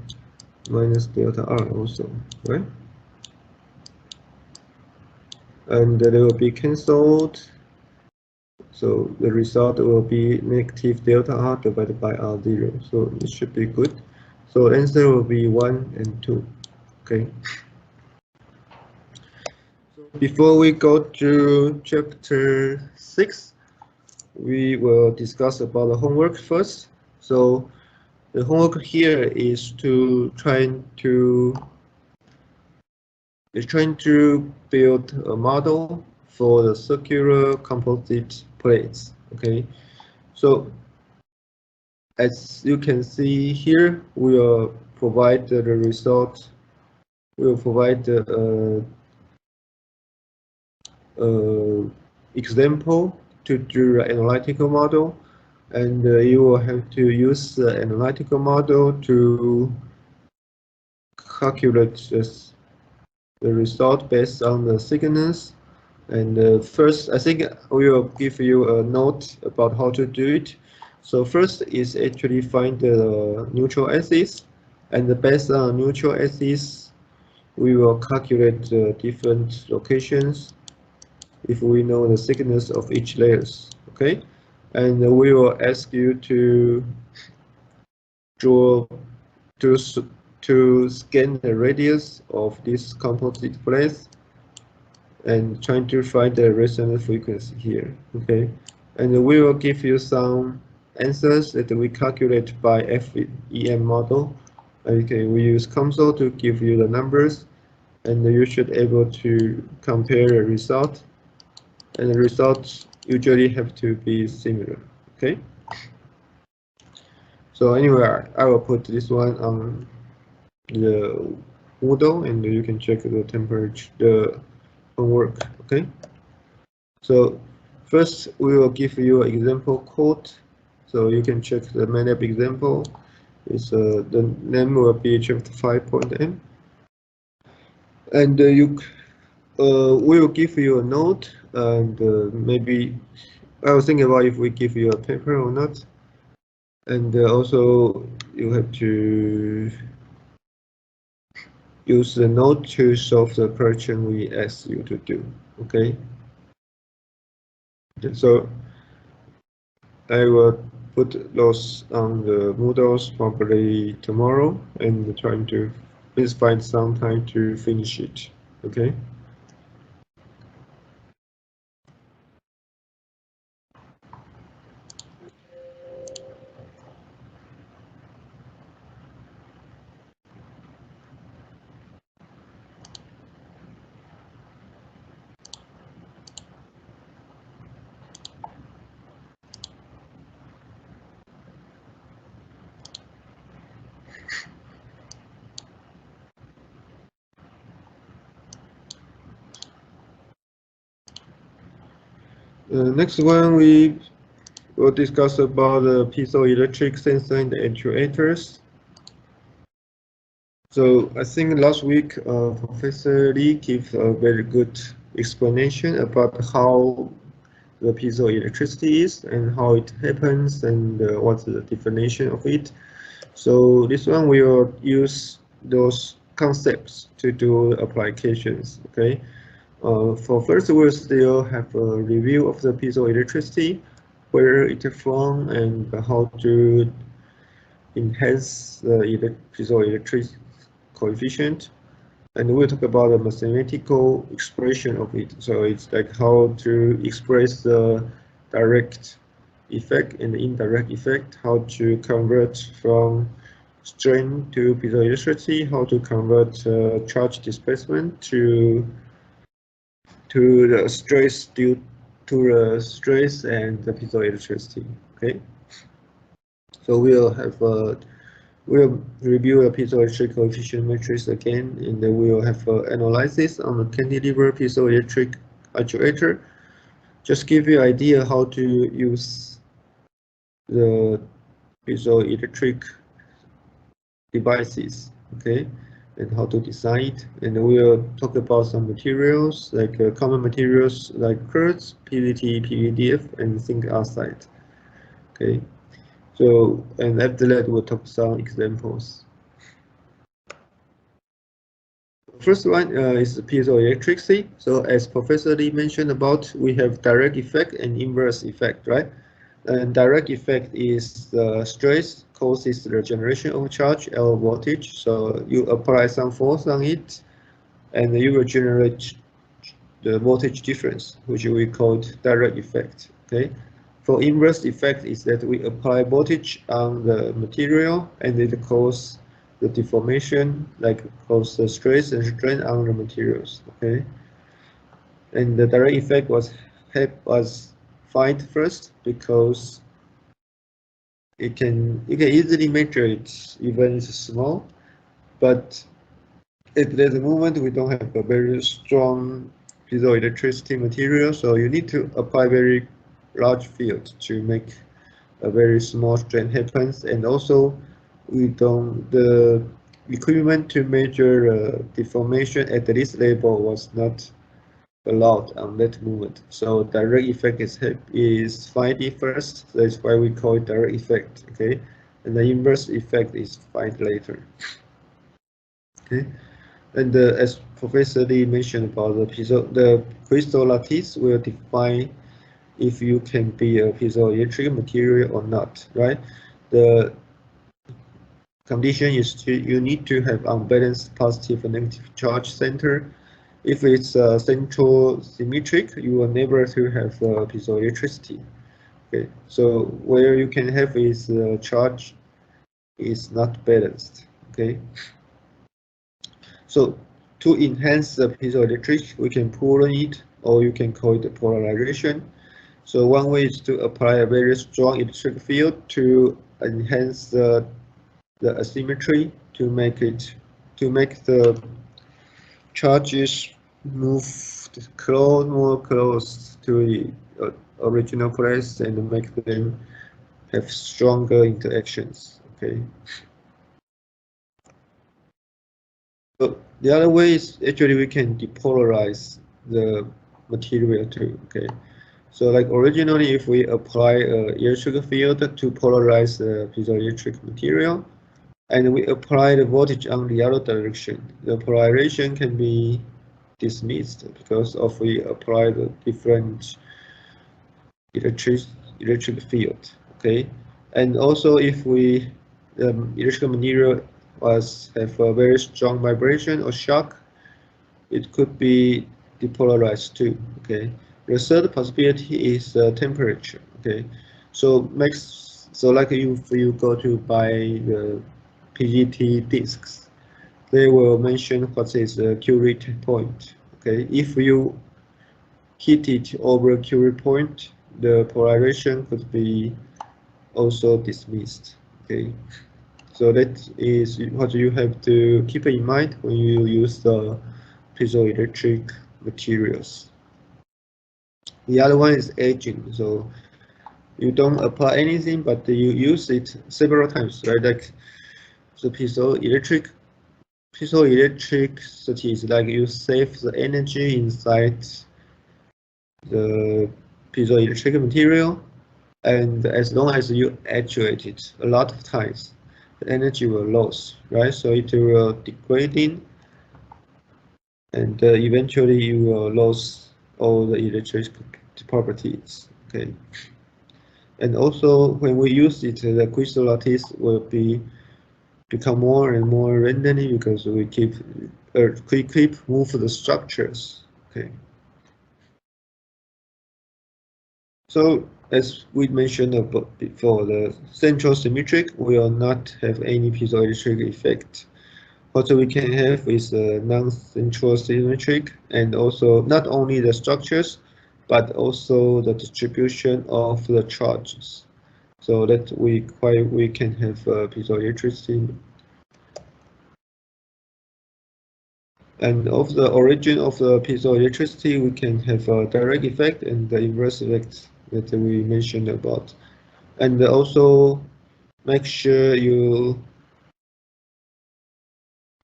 minus delta R also, right? And they will be cancelled. So the result will be negative delta R divided by R0. So it should be good. So answer will be 1 and 2. Okay. So before we go to chapter 6, we will discuss about the homework first. So the homework here is to trying to build a model for the circular composite plates. Okay, so as you can see here, we will provide the result. We will provide the example to do an analytical model, and you will have to use the analytical model to calculate the result based on the signals. And first, I think we will give you a note about how to do it. So first is actually find the neutral axis, and based on neutral axis, we will calculate the different locations if we know the thickness of each layers. Okay, and we will ask you to draw to scan the radius of this composite plate and trying to find the resonant frequency here. Okay, and we will give you some answers that we calculate by FEM model. Okay, we use console to give you the numbers, and you should able to compare the result, and the results usually have to be similar. Okay, so anyway, I will put this one on the Moodle, and you can check the temperature, the homework. Okay, so first we will give you an example code, so you can check the MATLAB example. Is the name will be chapter 5.m, and we will give you a note, and maybe I was thinking about if we give you a paper or not, and also you have to use the note to solve the question we asked you to do. Okay. So I will put those on the Moodles probably tomorrow and trying to please find some time to finish it. Okay. Next one we will discuss about the piezoelectric sensor and the actuators. So I think last week Professor Lee gave a very good explanation about how the piezoelectricity is and how it happens and what's the definition of it. So this one we will use those concepts to do applications. Okay. For first, we'll still have a review of the piezoelectricity, where it's from, and how to enhance the piezoelectric coefficient. And we'll talk about the mathematical expression of it. So it's like how to express the direct effect and the indirect effect, how to convert from strain to piezoelectricity, how to convert charge displacement to the stress due to the stress and the piezoelectricity. Okay, so we'll review a piezoelectric coefficient matrix again, and then we'll have analysis on the cantilever piezoelectric actuator. Just give you an idea how to use the piezoelectric devices. Okay, and how to design it. And we'll talk about some materials like common materials like quartz, PVT, PVDF, and zinc oxide. Okay, so and after that we'll talk some examples. First one is piezoelectricity. So as Professor Lee mentioned about, we have direct effect and inverse effect, right? And direct effect is the stress causes the generation of charge, L voltage. So you apply some force on it, and you will generate the voltage difference, which we call direct effect. Okay. For inverse effect is that we apply voltage on the material, and it causes the deformation, like cause the stress and strain on the materials. Okay. And the direct effect was help us find first because you can easily measure it even it's small, but at the moment we don't have a very strong piezoelectricity material, so you need to apply very large field to make a very small strain happens, and also we don't the equipment to measure deformation at this level was not allowed on that moment. So direct effect is 5D first. That's why we call it direct effect. Okay, and the inverse effect is find later. Okay, and as Professor Lee mentioned about the crystal lattice will define if you can be a piezoelectric material or not, right? The condition is you need to have unbalanced positive and negative charge center. If it's central symmetric, you will never to have piezoelectricity. Okay, so where you can have is charge is not balanced. Okay, so to enhance the piezoelectric, we can pull on it, or you can call it polarization. So one way is to apply a very strong electric field to enhance the asymmetry to make the charges move more close to the original place and make them have stronger interactions. Okay. So the other way is actually we can depolarize the material too. Okay. So like originally, if we apply an electric field to polarize the piezoelectric material, and we apply the voltage on the other direction, the polarization can be dismissed because of we apply the different electric field. Okay, and also if we electrical material have a very strong vibration or shock, it could be depolarized too. Okay, the third possibility is temperature. Okay, so like if you go to buy the PGT discs, they will mention what is the Curie point. Okay, if you heat it over Curie point, the polarization could be also dismissed. Okay, so that is what you have to keep in mind when you use the piezoelectric materials. The other one is aging. So you don't apply anything, but you use it several times, right? Like the piezoelectricity is like you save the energy inside the piezoelectric material, and as long as you actuate it a lot of times, the energy will lose, right? So it will degrading, and eventually you will lose all the electric properties. Okay, and also when we use it, the crystal lattice will become more and more randomly because we keep move the structures. Okay. So as we mentioned before, the central symmetric will not have any piezoelectric effect. What we can have is a non-central symmetric, and also not only the structures, but also the distribution of the charges. So that we can have piezoelectricity. And of the origin of the piezoelectricity, we can have a direct effect and the inverse effect that we mentioned about. And also make sure you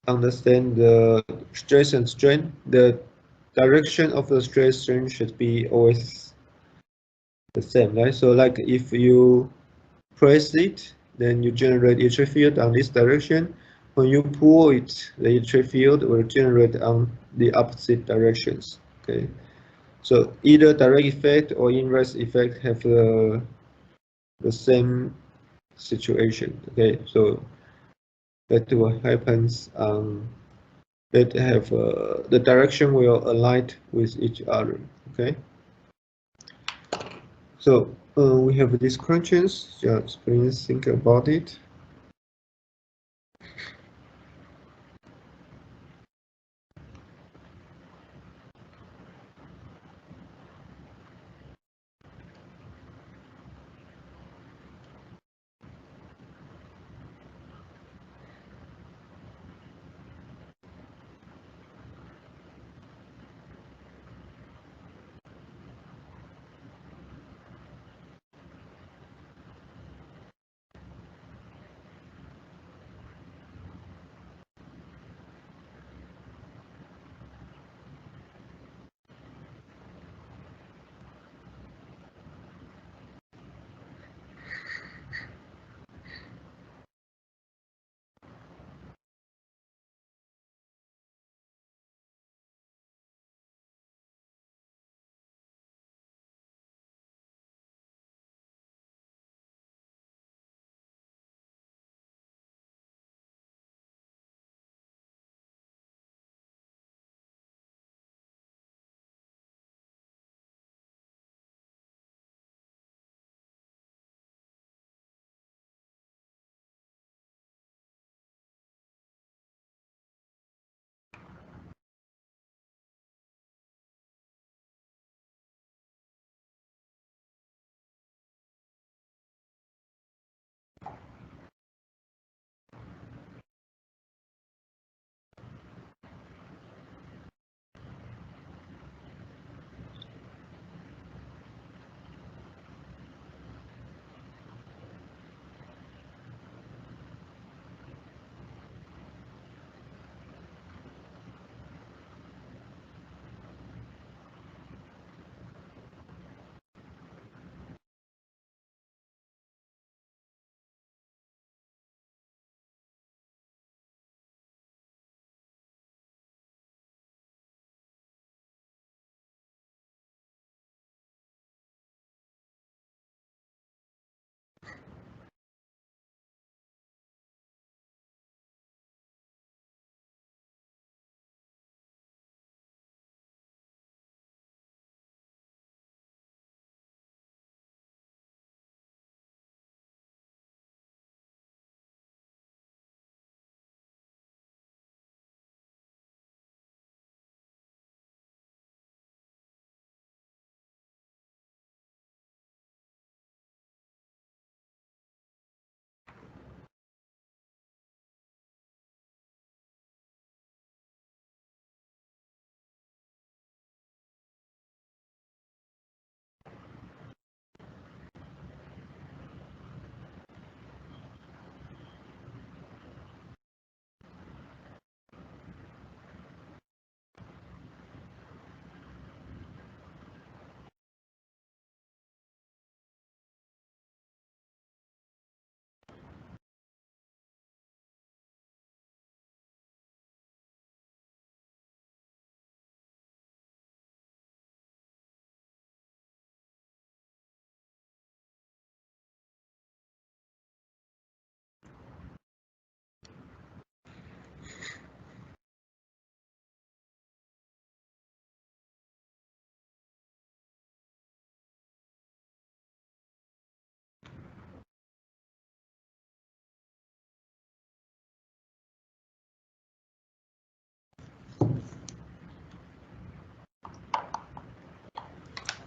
understand the stress and strain. The direction of the stress strain should be always the same, right? So like if you press it, then you generate electric field on this direction. When you pull it, the electric field will generate on the opposite directions. Okay, so either direct effect or inverse effect have the same situation. Okay, so that what happens that have the direction will align with each other. Okay, so we have these questions. Just please think about it.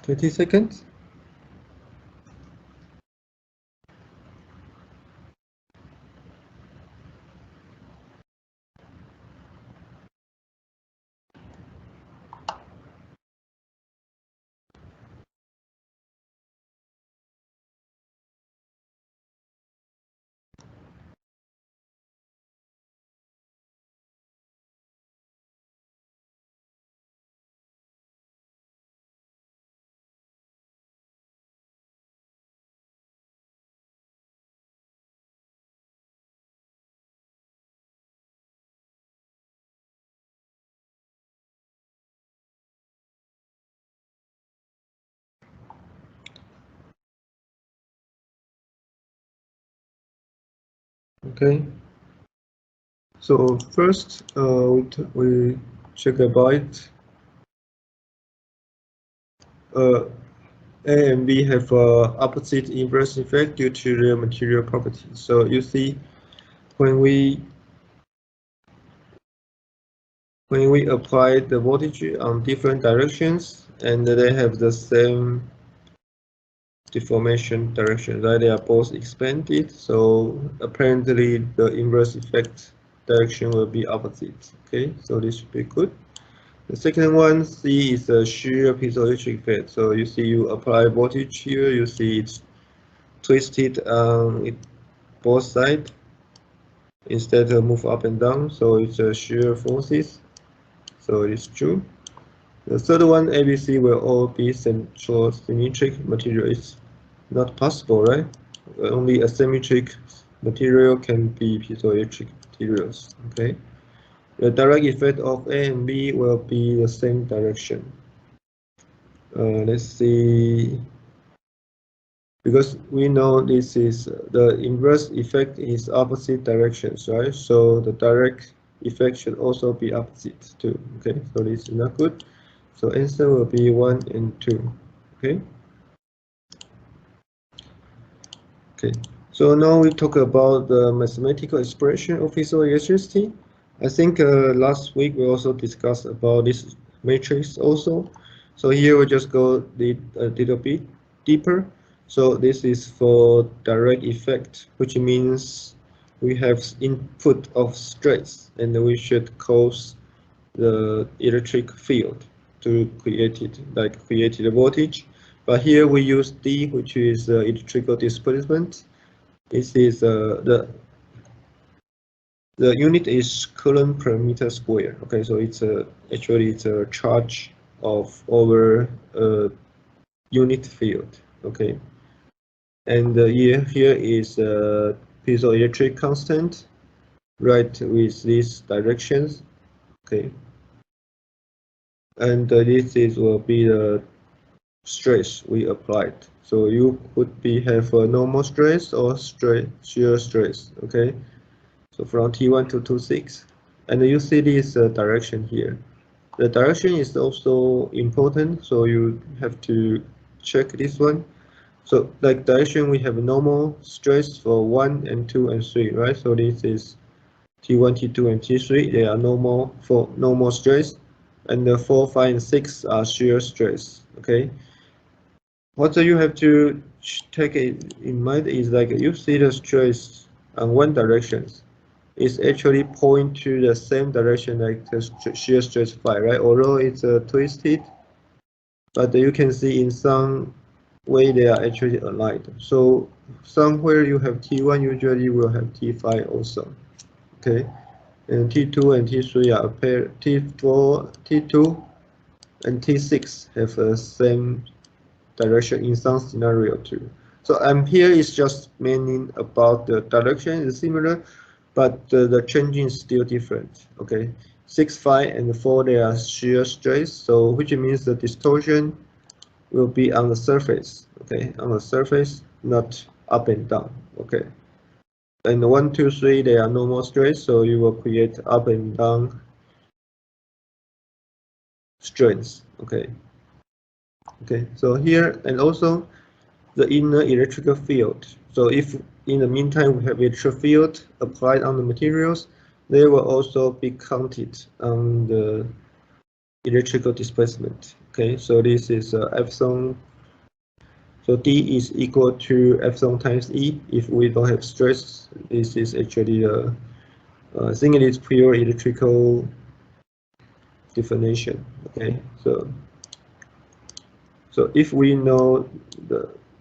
20 seconds. Okay. So first, we check about A and B have opposite inverse effect due to their material properties. So you see, when we apply the voltage on different directions and they have the same deformation direction, right? They are both expanded, so apparently the inverse effect direction will be opposite. Okay, so this should be good. The second one, C, is a shear piezoelectric effect. So you see, you apply voltage here, you see it's twisted on both sides instead of move up and down. So it's a shear forces. So it's true. The third one, ABC, will all be central symmetric material. It's not possible, right? Only asymmetric material can be piezoelectric materials. Okay. The direct effect of A and B will be the same direction. Let's see, because we know this is the inverse effect is opposite directions, right? So the direct effect should also be opposite too. Okay, so this is not good. So answer will be 1 and 2. Okay. Okay. So now we talk about the mathematical expression of piezoelectricity. I think last week we also discussed about this matrix also. So here we just go a little bit deeper. So this is for direct effect, which means we have input of stress and we should cause the electric field to create it, like create the voltage. But here we use D, which is electrical displacement. This is the unit is coulomb per meter square. Okay, so it's actually it's a charge of over a unit field. Okay, and here is piezoelectric constant, right, with these directions. Okay, and this is will be the stress we applied. So you could have a normal stress or shear stress. Okay. So from T1 to T6, and you see this direction here. The direction is also important, so you have to check this one. So like direction, we have normal stress for 1 and 2 and 3, right? So this is T1, T2, and T3. They are normal for normal stress, and the 4, 5, and 6 are shear stress. Okay. What you have to take it in mind is like you see the stress on one direction is actually point to the same direction like the shear stress phi, right? Although it's twisted, but you can see in some way they are actually aligned. So somewhere you have T1, usually will have T5 also. Okay, and T2 and T3 are paired. T4, T2, and T6 have the same direction in some scenario too. So here is just meaning about the direction is similar, but the changing is still different. Okay, 6, 5, and 4 they are shear stress, so which means the distortion will be on the surface. Okay, on the surface, not up and down. Okay, and 1, 2, 3 they are normal stress, so you will create up and down strains. Okay. Okay, so here and also the inner electrical field. So if in the meantime we have electric field applied on the materials, they will also be counted on the electrical displacement. Okay, so this is epsilon. So D is equal to epsilon times E. If we don't have stress, this is actually a single is pure electrical definition. Okay, so if we know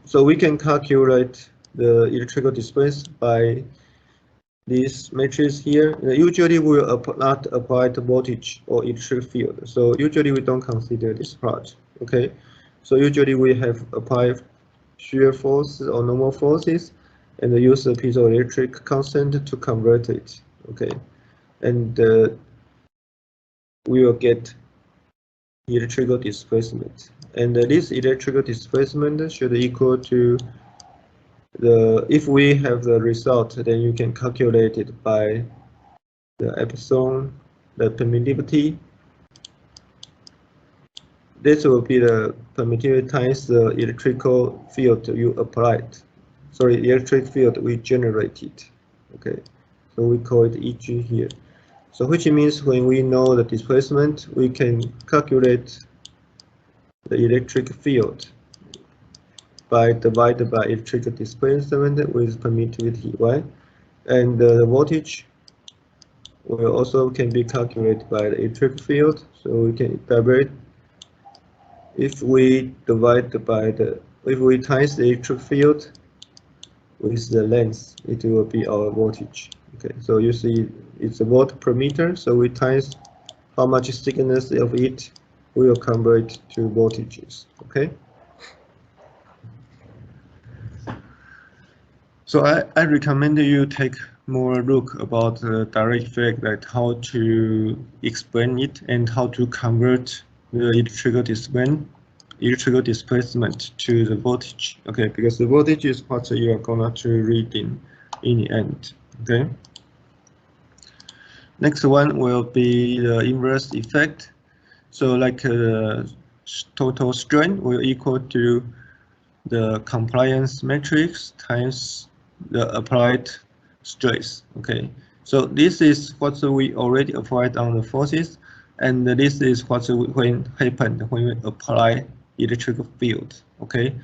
so we can calculate the electrical displacement by this matrix here. Usually we will not apply the voltage or electric field. So usually we don't consider this part. Okay, so usually we have applied shear forces or normal forces and use the piezoelectric constant to convert it. Okay, and we will get electrical displacement, and this electrical displacement should equal to if we have the result, then you can calculate it by the epsilon, the permittivity. This will be the permittivity times the electrical field you applied. Sorry, electric field we generated. Okay, so we call it EG here. So which means when we know the displacement, we can calculate the electric field by divided by electrical displacement with permittivity, right? And the voltage will also can be calculated by the electric field. So we can evaluate if we times the electric field with the length, it will be our voltage. Okay, so you see it's a volt per meter, so we times how much thickness of it, we will convert to voltages. Okay. So I recommend you take more look about the direct effect, like how to explain it and how to convert the electrical displacement to the voltage. Okay, because the voltage is what you are gonna to read in the end. Okay. Next one will be the inverse effect. So like the total strain will equal to the compliance matrix times the applied stress. Okay, so this is what we already applied on the forces, and this is what happened when we apply electrical field. Okay,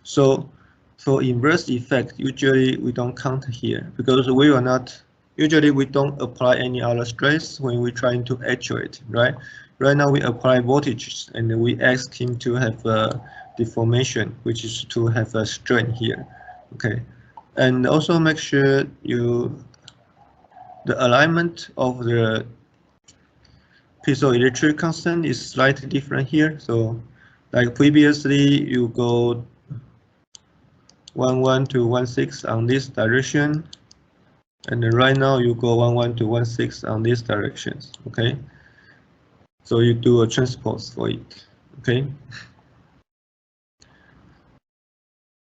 so for inverse effect, usually we don't count here because usually we don't apply any other stress when we're trying to actuate, right? Right now we apply voltage and we ask him to have a deformation, which is to have a strain here. Okay, and also make sure the alignment of the piezoelectric constant is slightly different here. So like previously you go 11 to 16 on this direction, and right now you go 11 to 16 on these directions. Okay, so you do a transpose for it. Okay,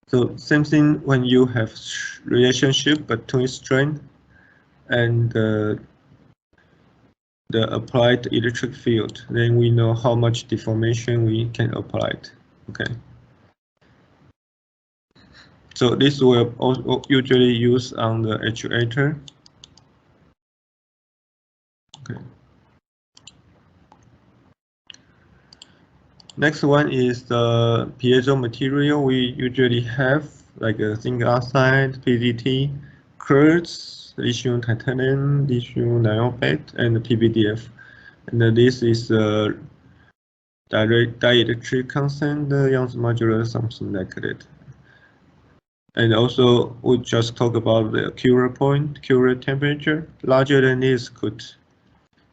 so same thing when you have relationship between strain and the applied electric field, then we know how much deformation we can apply it. Okay, so this will also usually use on the actuator. Okay. Next one is the piezo material we usually have, like a zinc oxide, PZT, quartz, lithium titanium, lithium niobate, and PVDF. And this is a direct dielectric constant, Young's modulus, something like that. And also, we just talk about the Curie point, Curie temperature. Larger than this could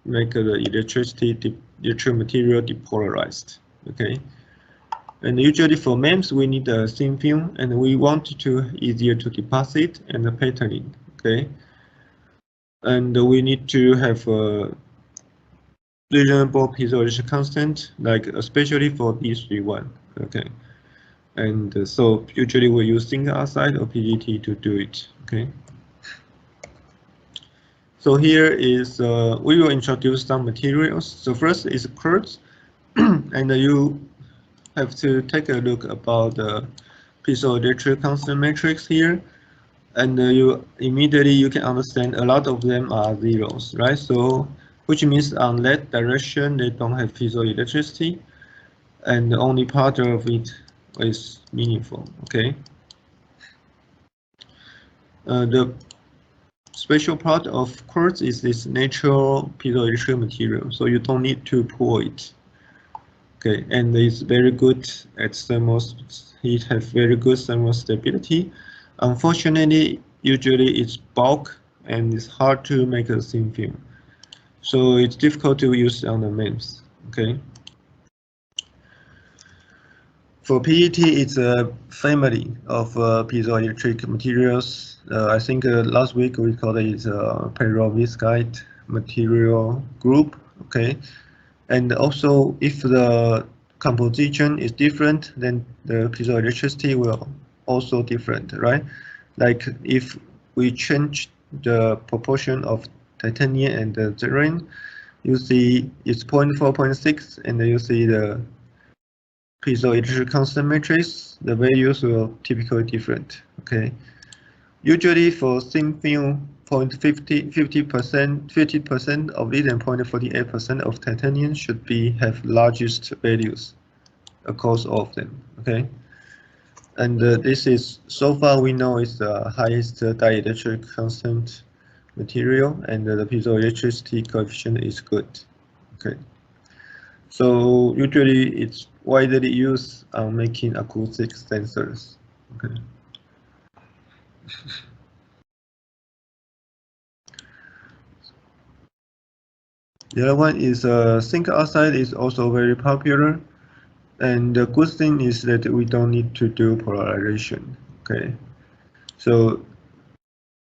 make the electric material depolarized. Okay, and usually for MEMS we need a thin film, and we want to easier to deposit and the patterning. Okay, and we need to have a reasonable piezoelectric constant, like especially for D31. Okay, and so usually we use zinc oxide or PGT to do it. Okay. So here is we will introduce some materials. So first is quartz, and you have to take a look about the piezoelectric constant matrix here, and you immediately you can understand a lot of them are zeros, right? So which means on that direction they don't have piezoelectricity, and only part of it is meaningful. Okay. The special part of quartz is this natural piezoelectric material, so you don't need to pour it. Okay, and it's very good at thermal. It has very good thermal stability. Unfortunately, usually it's bulk and it's hard to make a thin film, so it's difficult to use on the MEMS. Okay. For PET, it's a family of piezoelectric materials. I think last week we called it perovskite material group. Okay, and also if the composition is different, then the piezoelectricity will also different, right? Like if we change the proportion of titanium and the zircon, you see it's 0.4, 0.6, and then you see the piezoelectric constant matrix, the values will typically different. Okay. Usually for thin film, 50% of it and 0.48% of titanium should have largest values across all of them. Okay. And this is, so far we know, is the highest dielectric constant material, and the piezoelectricity coefficient is good. Okay. So usually it's widely used on making acoustic sensors. Okay. The other one is zinc oxide is also very popular, and the good thing is that we don't need to do polarization. Okay, so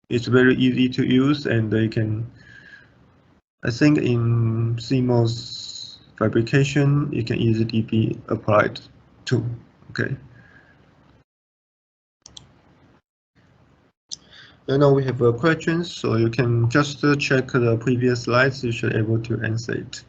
it's very easy to use, and they can. I think in CMOS fabrication, it can easily be applied too. Okay. And now we have questions, so you can just check the previous slides. You should be able to answer it.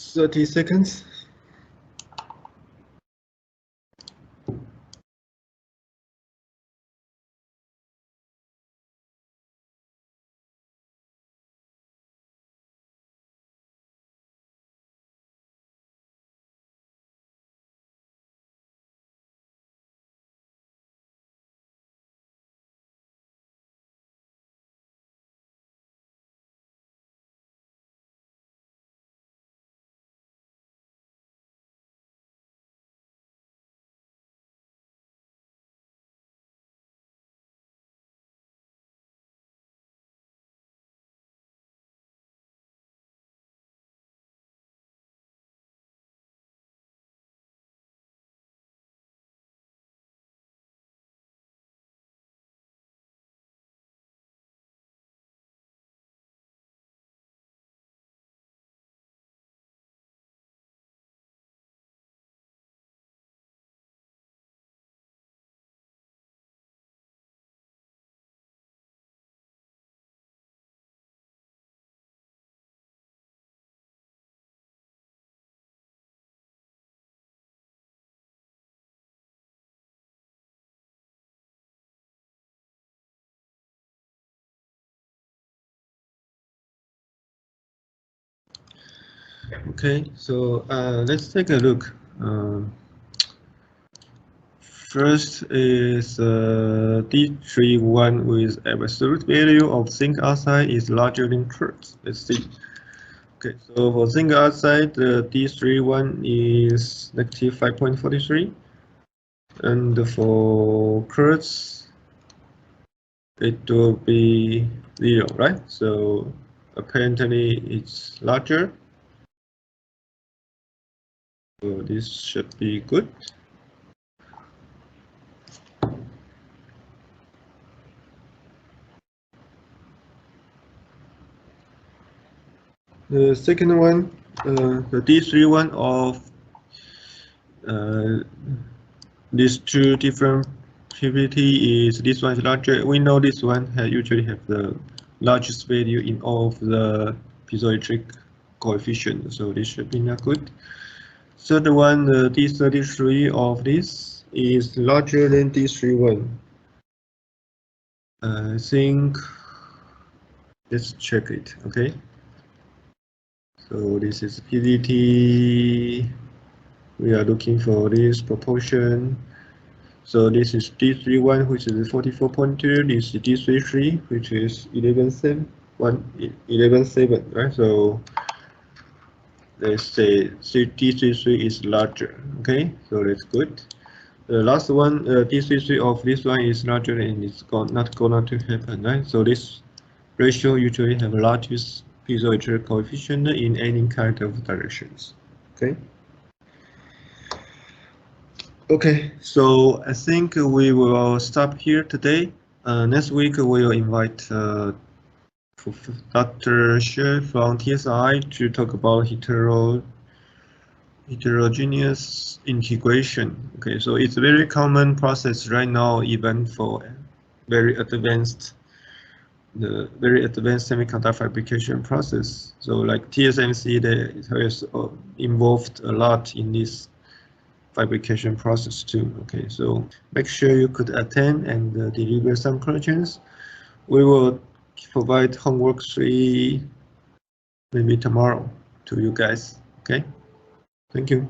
30 seconds. Okay, so let's take a look. First is D31 with absolute value of zinc oxide is larger than quartz. Let's see. Okay, so for zinc oxide, the D31 is negative 5.43, and for quartz, it will be 0, right? So apparently it's larger. So this should be good. The second one, the D31 of these two different PVT is this one is larger. We know this one usually have the largest value in all of the piezoelectric coefficient, so this should be not good. Third one, the D33 of this is larger than D31. I think let's check it. Okay. So this is PVT. We are looking for this proportion. So this is D31, which is 44.2. This is D33, which is 11.7, right? So let's say D33 is larger. Okay, so that's good. The last one, D33 of this one is larger, and it's not going to happen, right? So this ratio usually have largest piezoelectric coefficient in any kind of directions. Okay. Okay, so I think we will stop here today. Next week we will invite Dr. Xie from TSI to talk about heterogeneous integration. Okay, so it's a very common process right now, even for very advanced semiconductor fabrication process. So like TSMC, they has involved a lot in this fabrication process too. Okay, so make sure you could attend and deliver some questions. We will provide homework 3 maybe tomorrow to you guys. Okay, thank you.